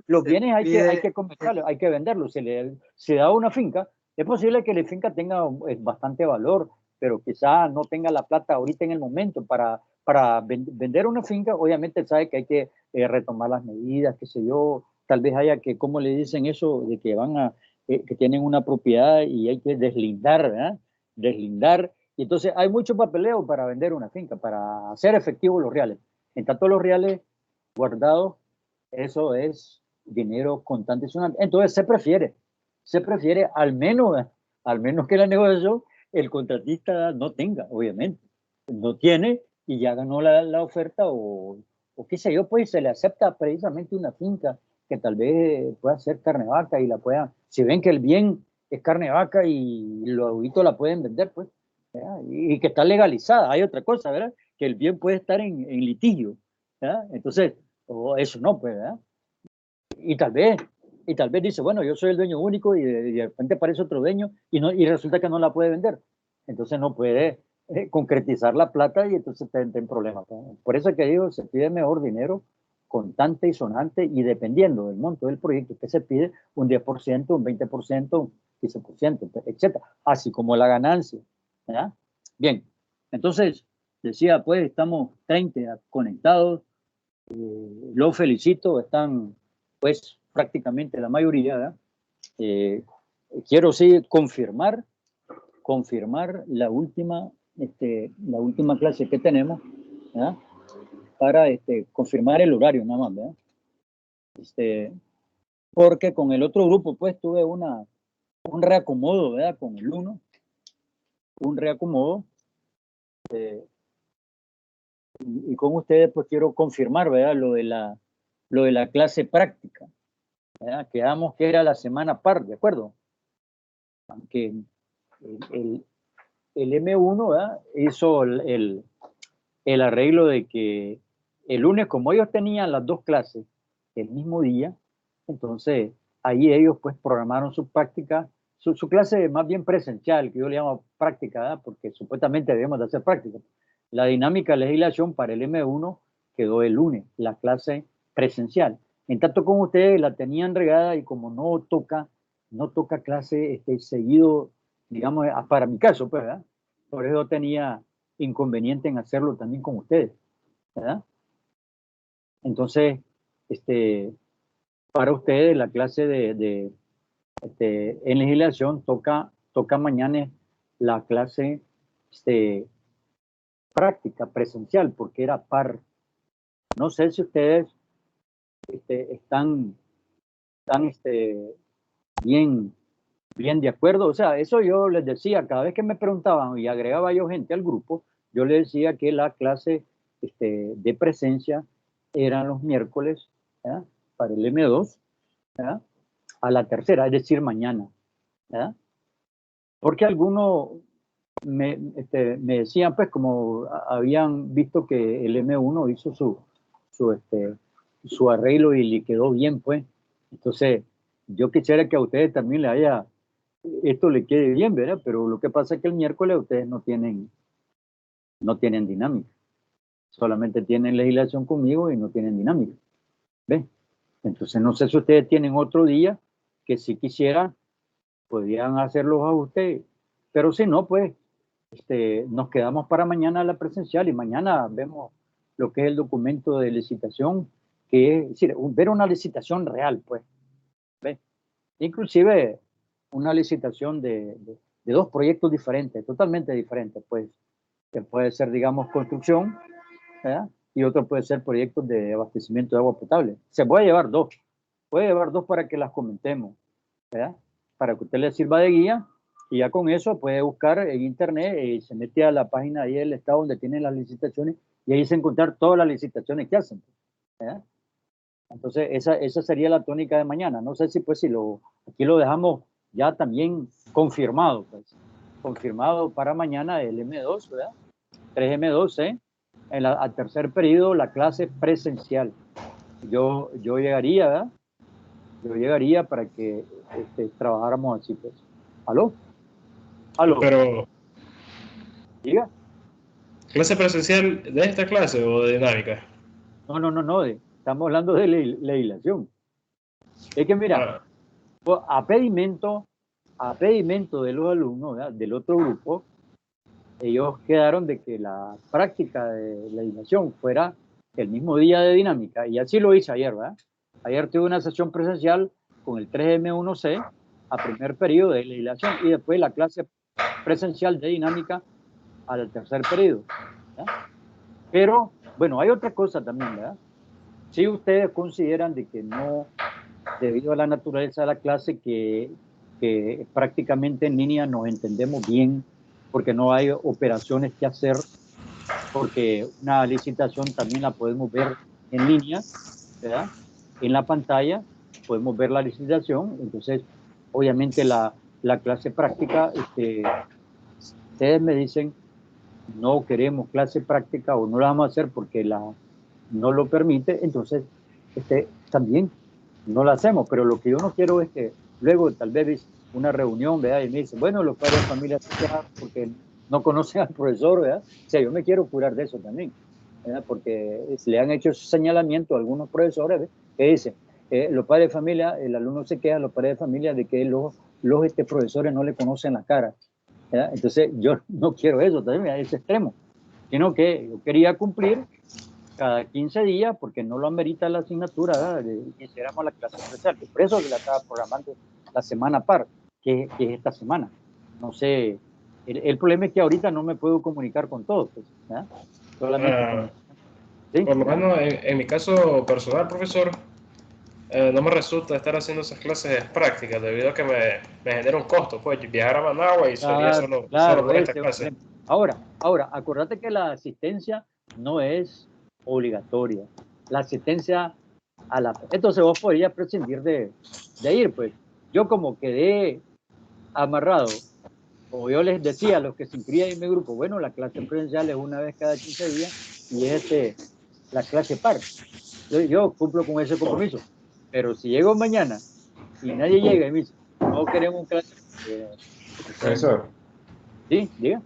los bienes hay que comerciarlos, hay que venderlos. Se da una finca, es posible que la finca tenga bastante valor, pero quizá no tenga la plata ahorita en el momento para vender una finca. Obviamente sabe que hay que retomar las medidas, qué sé yo, tal vez haya que, ¿cómo le dicen eso? De que que tienen una propiedad y hay que deslindar, ¿verdad? Deslindar. Y entonces hay mucho papeleo para vender una finca, para hacer efectivos los reales. En tanto los reales guardados, eso es dinero contante y sonante. Entonces se prefiere al menos que la negociación el contratista no tenga, obviamente. No tiene y ya ganó la oferta o qué sé yo, pues se le acepta precisamente una finca que tal vez pueda ser carne vaca y la pueda, si ven que el bien es carne vaca y los abuelitos la pueden vender, pues, ¿verdad? Y que está legalizada. Hay otra cosa, ¿verdad? Que el bien puede estar en litigio, ¿verdad? Entonces, eso no, pues, ¿verdad? Y tal vez dice, bueno, yo soy el dueño único y de repente aparece otro dueño y resulta que no la puede vender. Entonces no puede concretizar la plata y entonces te en problemas. Por eso es que digo, se pide mejor dinero constante y sonante, y dependiendo del monto del proyecto que se pide, un 10%, un 20%, un 15%, etc. Así como la ganancia. ¿Ya? Bien, entonces, decía, pues, estamos 30 conectados. Los felicito, están, pues, prácticamente la mayoría. ¿Ya? Quiero sí confirmar la última clase que tenemos, ¿ya? Para confirmar el horario nada más, ¿verdad? Porque con el otro grupo pues tuve un reacomodo, ¿verdad? Con el 1, un reacomodo, y con ustedes pues quiero confirmar, ¿verdad? Lo de la clase práctica, ¿verdad? Quedamos que era la semana par, ¿de acuerdo? Aunque el M1, ¿verdad? Hizo el arreglo de que el lunes, como ellos tenían las dos clases el mismo día, entonces ahí ellos pues programaron su práctica, su clase más bien presencial, que yo le llamo práctica, ¿verdad? Porque supuestamente debemos de hacer práctica. La dinámica de legislación para el M1 quedó el lunes, la clase presencial. En tanto como ustedes la tenían regada y como no toca clase seguido, digamos, para mi caso, pues, ¿verdad? Por eso tenía inconveniente en hacerlo también con ustedes, ¿verdad? Entonces, para ustedes la clase en legislación toca mañana la clase práctica, presencial, porque era par. No sé si ustedes están bien de acuerdo. O sea, eso yo les decía, cada vez que me preguntaban y agregaba yo gente al grupo, yo les decía que la clase de presencia eran los miércoles, ¿verdad? Para el M2, ¿verdad? A la tercera, es decir, mañana, ¿verdad? Porque algunos me decían, pues, como habían visto que el M1 hizo su arreglo y le quedó bien, pues. Entonces, yo quisiera que a ustedes también esto le quede bien, ¿verdad? Pero lo que pasa es que el miércoles ustedes no tienen dinámica. Solamente tienen legislación conmigo y no tienen dinámica. ¿Ven? Entonces, no sé si ustedes tienen otro día que si quisiera, podrían hacerlos a ustedes. Pero si no, pues, nos quedamos para mañana la presencial y mañana vemos lo que es el documento de licitación, que es decir, ver una licitación real, pues. ¿Ven? Inclusive una licitación de dos proyectos diferentes, totalmente diferentes, pues, que puede ser, digamos, construcción, ¿verdad? Y otro puede ser proyectos de abastecimiento de agua potable. Se puede llevar dos para que las comentemos, ¿verdad? Para que usted le sirva de guía, y ya con eso puede buscar en internet y se mete a la página ahí del estado donde tienen las licitaciones y ahí se encontrar todas las licitaciones que hacen, ¿verdad? Entonces esa sería la tónica de mañana. No sé si pues aquí lo dejamos ya también confirmado, pues. Confirmado para mañana el M2, ¿verdad? 3M2, al tercer periodo la clase presencial. Yo llegaría, ¿verdad? Yo llegaría para que trabajáramos así, pues. ¿Aló? Pero, ¿Diga? ¿clase presencial de esta clase o de dinámica? No, estamos hablando de legislación. Es que mira, a pedimento de los alumnos, ¿verdad? Del otro grupo, ellos quedaron de que la práctica de legislación fuera el mismo día de dinámica, y así lo hice ayer, ¿verdad? Ayer tuve una sesión presencial con el 3M1C a primer periodo de legislación y después la clase presencial de dinámica al tercer periodo, ¿verdad? Pero, bueno, hay otra cosa también, ¿verdad? Si ustedes consideran de que no, debido a la naturaleza de la clase, que prácticamente en línea nos entendemos bien, porque no hay operaciones que hacer, porque una licitación también la podemos ver en línea, ¿verdad? En la pantalla podemos ver la licitación, entonces obviamente la clase práctica, ustedes me dicen, no queremos clase práctica o no la vamos a hacer porque no lo permite, entonces también no la hacemos, pero lo que yo no quiero es que luego tal vez una reunión, ¿verdad? Y me dicen, bueno, los padres de familia se quejan porque no conocen al profesor, ¿verdad? O sea, yo me quiero curar de eso también. ¿verdad? Porque le han hecho ese señalamiento a algunos profesores, ¿ves? Que dicen, los padres de familia, el alumno se queja, los padres de familia, de que los profesores no le conocen la cara, ¿verdad? Entonces yo no quiero eso también a ese extremo, sino que yo quería cumplir cada 15 días, porque no lo amerita la asignatura, ¿verdad? Hiciéramos la clase especial. Por eso que la estaba programando la semana par, que es esta semana. No sé, el problema es que ahorita no me puedo comunicar con todos, pues, ¿verdad? Solamente ¿sí? Por lo menos en mi caso personal, profesor, no me resulta estar haciendo esas clases prácticas debido a que me genera un costo, pues viajar a Managua y sería solo por esta clase. Ahora, acordate que la asistencia no es obligatoria. La asistencia entonces vos podrías prescindir de ir, pues. Yo como quedé amarrado, como yo les decía a los que se inscribían en mi grupo, bueno, la clase presencial es una vez cada 15 días y es la clase par. Yo cumplo con ese compromiso. Pero si llego mañana y nadie llega y me dice, no queremos clase. Profesor. Sí, diga.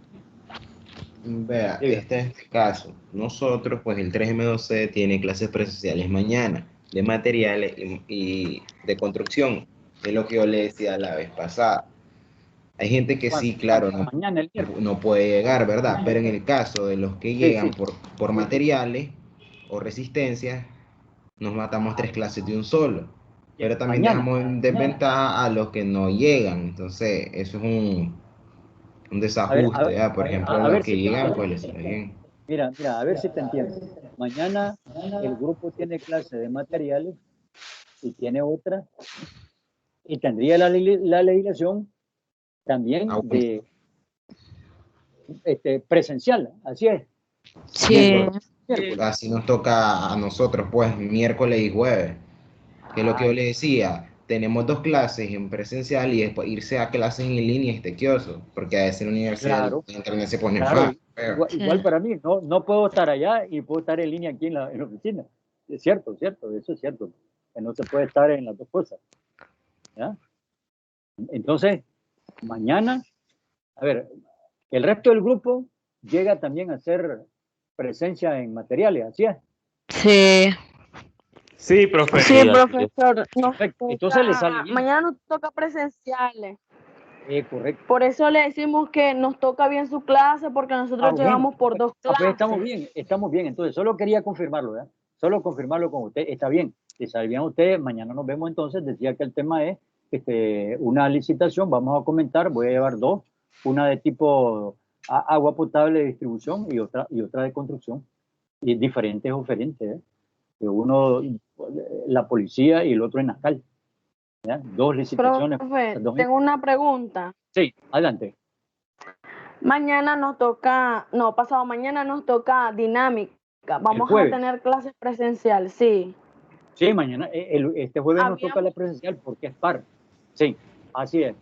Vea, este es el caso. Nosotros, pues el 3M2C tiene clases presenciales mañana de materiales y de construcción. Es lo que yo le decía la vez pasada. Hay gente que sí, claro, no puede llegar, ¿verdad? Pero en el caso de los que llegan por materiales o resistencias, nos matamos 3 clases de un solo. Pero también dejamos en desventaja a los que no llegan. Entonces, eso es un desajuste, ¿ya? Por ejemplo, a los que llegan, pues les sale bien. Mira, a ver si te entiendo. Mañana el grupo tiene clase de materiales y tiene otra, y tendría la legislación también de presencial, así es. Sí. Así nos toca a nosotros, pues, miércoles y jueves. Que es lo que yo le decía, tenemos 2 clases en presencial y después irse a clases en línea es tequioso, porque a veces en la universidad el internet se pone fácil. Igual para mí, no puedo estar allá y puedo estar en línea aquí en la oficina. Es cierto, eso es cierto, que no se puede estar en las dos cosas. ¿Ya? Entonces, mañana, a ver, el resto del grupo llega también a hacer presencia en materiales, ¿así es? Sí. Sí, profesor. Sí, profesor. Entonces le sale bien. Mañana nos toca presenciales. Correcto. Por eso le decimos que nos toca bien su clase, porque nosotros llegamos por 2 clases. Pues estamos bien. Entonces, solo quería confirmarlo, ¿verdad? Solo confirmarlo con usted. Está bien. Si sabían ustedes, mañana nos vemos entonces. Decía que el tema es una licitación. Vamos a comentar. Voy a llevar 2. Una de tipo agua potable de distribución y otra de construcción. Y diferentes oferentes, ¿eh? Uno, la policía, y el otro en Nascal. ¿Ya? 2 licitaciones. Profe, tengo una pregunta. Sí, adelante. Mañana nos toca, pasado mañana nos toca dinámica. Vamos a tener clases presencial, sí. Sí, mañana, este jueves nos toca la presencial porque es par. Sí, así es.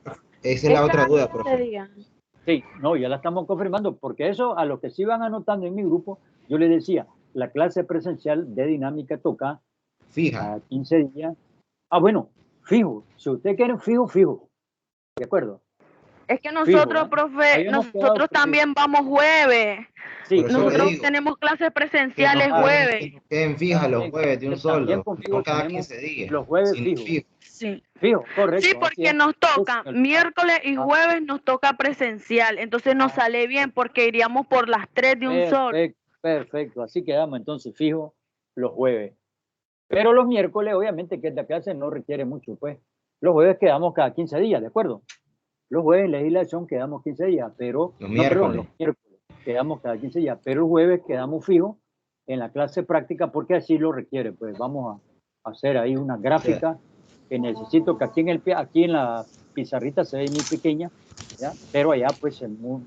Esa es la otra duda, profe. Sí, no, ya la estamos confirmando, porque eso a los que se iban anotando en mi grupo, yo les decía, la clase presencial de dinámica toca fija a 15 días. Bueno, fijo, si usted quiere fijo, ¿de acuerdo? Es que nosotros, profe, nosotros también vamos jueves. Sí, nosotros tenemos clases presenciales jueves. Queden fijas los jueves de un solo, no cada 15 días. Los jueves fijos. Sí. Fijo, correcto. Sí, porque nos toca miércoles y jueves nos toca presencial, entonces nos sale bien porque iríamos por las 3 de un solo. Perfecto, así quedamos entonces fijo los jueves. Pero los miércoles, obviamente, que esta clase no requiere mucho, pues. Los jueves quedamos cada 15 días, ¿de acuerdo? Los jueves en legislación quedamos 15 días, pero... Los miércoles quedamos cada 15 días, pero el jueves quedamos fijos en la clase práctica porque así lo requiere. Pues vamos a hacer ahí una gráfica que necesito, que aquí en la pizarrita se ve muy pequeña, ¿ya? Pero allá pues es muy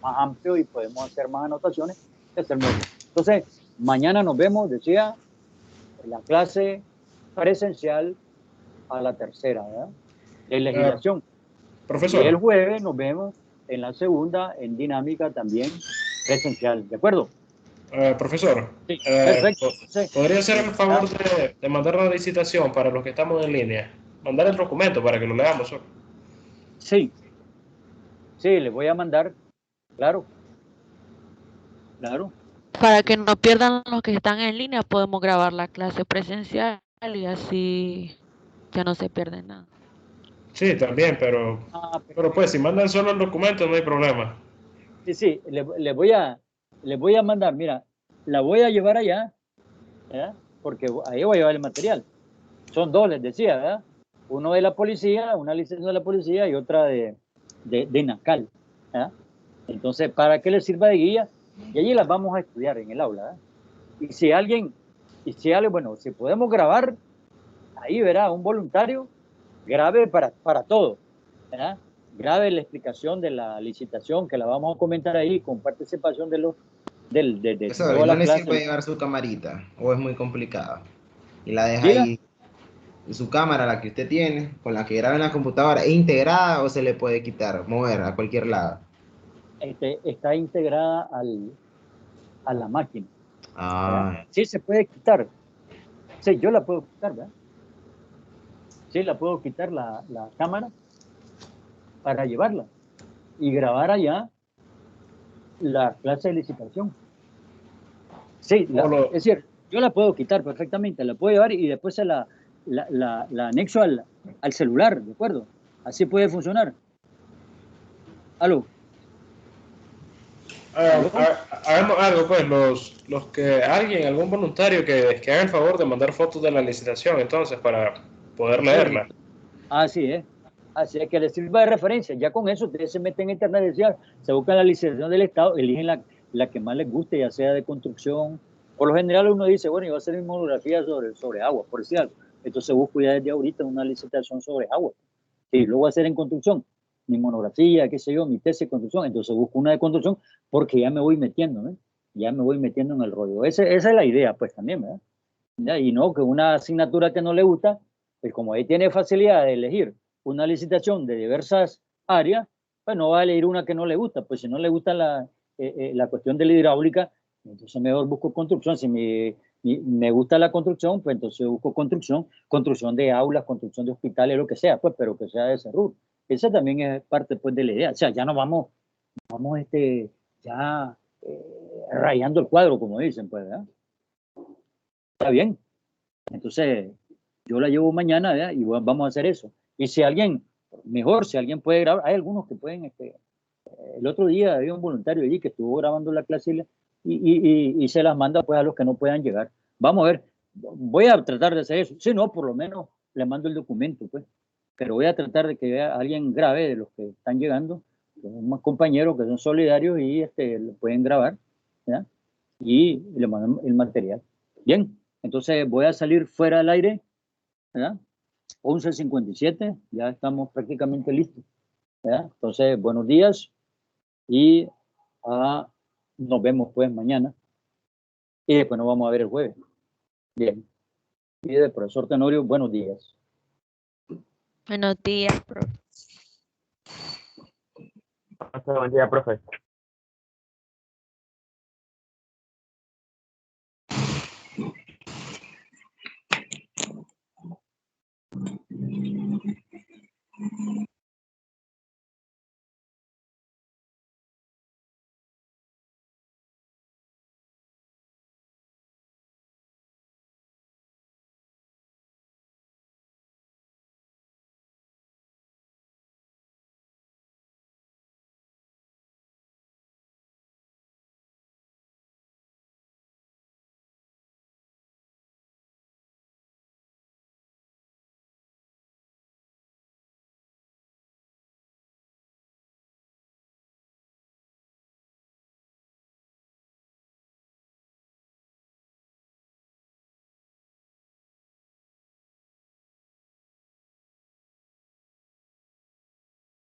más amplio y podemos hacer más anotaciones. Entonces, mañana nos vemos, decía, en la clase presencial a la tercera, ¿verdad? De legislación. Profesor. Y el jueves nos vemos en la segunda, en dinámica también presencial, ¿de acuerdo? Profesor, sí, perfecto. ¿Podría hacer el favor de mandar la licitación para los que estamos en línea? Mandar el documento para que lo leamos. Sí, les voy a mandar, claro. Para que no pierdan los que están en línea, podemos grabar la clase presencial y así ya no se pierde nada. Sí, también, pero pues si mandan solo el documento no hay problema. Sí, les voy a mandar, mira, la voy a llevar allá, ¿verdad? Porque ahí voy a llevar el material. Son dos, les decía, ¿verdad? Uno de la policía, una licencia de la policía y otra de NACAL, ¿verdad? Entonces, para que les sirva de guía, y allí las vamos a estudiar en el aula, ¿verdad? Y si alguien, bueno, si podemos grabar, ahí verá, un voluntario, grabe para todo, ¿verdad? Grabe la explicación de la licitación, que la vamos a comentar ahí, con participación de los Eso, toda ¿y no la necesita clase. llevar su camarita? ¿O es muy complicado? Y la deja Diga. ahí. Su cámara, la que usted tiene, con la que graba en la computadora, ¿es integrada o se le puede quitar, mover a cualquier lado? Está integrada a la máquina. Ah. Sí, se puede quitar. Sí, yo la puedo quitar, ¿verdad? Sí, la puedo quitar la cámara para llevarla y grabar allá la clase de licitación. Sí, es decir, yo la puedo quitar perfectamente, la puedo llevar y después se la anexo al celular, ¿de acuerdo? Así puede funcionar. ¿Aló? Hagamos algo, pues, los que algún voluntario que haga el favor de mandar fotos de la licitación, entonces, para poder leerla. Así es que les sirva de referencia. Ya con eso ustedes se meten en internet, decía, se buscan la licitación del Estado, eligen la que más les guste, ya sea de construcción. Por lo general uno dice, bueno, yo voy a hacer mi monografía sobre agua, por decir algo. Entonces busco ya desde ahorita una licitación sobre agua. Y luego hacer en construcción mi monografía, qué sé yo, mi tesis de construcción. Entonces busco una de construcción porque ya me voy metiendo, ¿eh? Ya me voy metiendo en el rollo. Esa es la idea, pues también, ¿verdad? ¿Ya? Y no que una asignatura que no le gusta, pues como ahí tiene facilidad de elegir una licitación de diversas áreas, pues no va a elegir una que no le gusta, pues si no le gusta la cuestión de la hidráulica, entonces mejor busco construcción. Si me gusta la construcción, pues entonces busco construcción de aulas, construcción de hospitales, lo que sea, pues, pero que sea de ese rubro. Esa también es parte, pues, de la idea. O sea, ya no vamos ya rayando el cuadro, como dicen, pues, ¿verdad? Está bien. Entonces, yo la llevo mañana, ¿verdad? Y vamos a hacer eso. Y si alguien, mejor, si alguien puede grabar, hay algunos que pueden, el otro día había un voluntario allí que estuvo grabando la clase y se las manda pues a los que no puedan llegar. Vamos a ver, voy a tratar de hacer eso. Si no, por lo menos le mando el documento, pues. Pero voy a tratar de que alguien grabe de los que están llegando, unos compañeros que son solidarios y lo pueden grabar, ¿verdad? Y le mandan el material. Bien, entonces voy a salir fuera del aire, ¿verdad? 11:57, ya estamos prácticamente listos, ¿verdad? Entonces, buenos días y nos vemos pues mañana y después nos vamos a ver el jueves. Bien. Y del profesor Tenorio, buenos días. Buenos días, profe. Buen día, profe.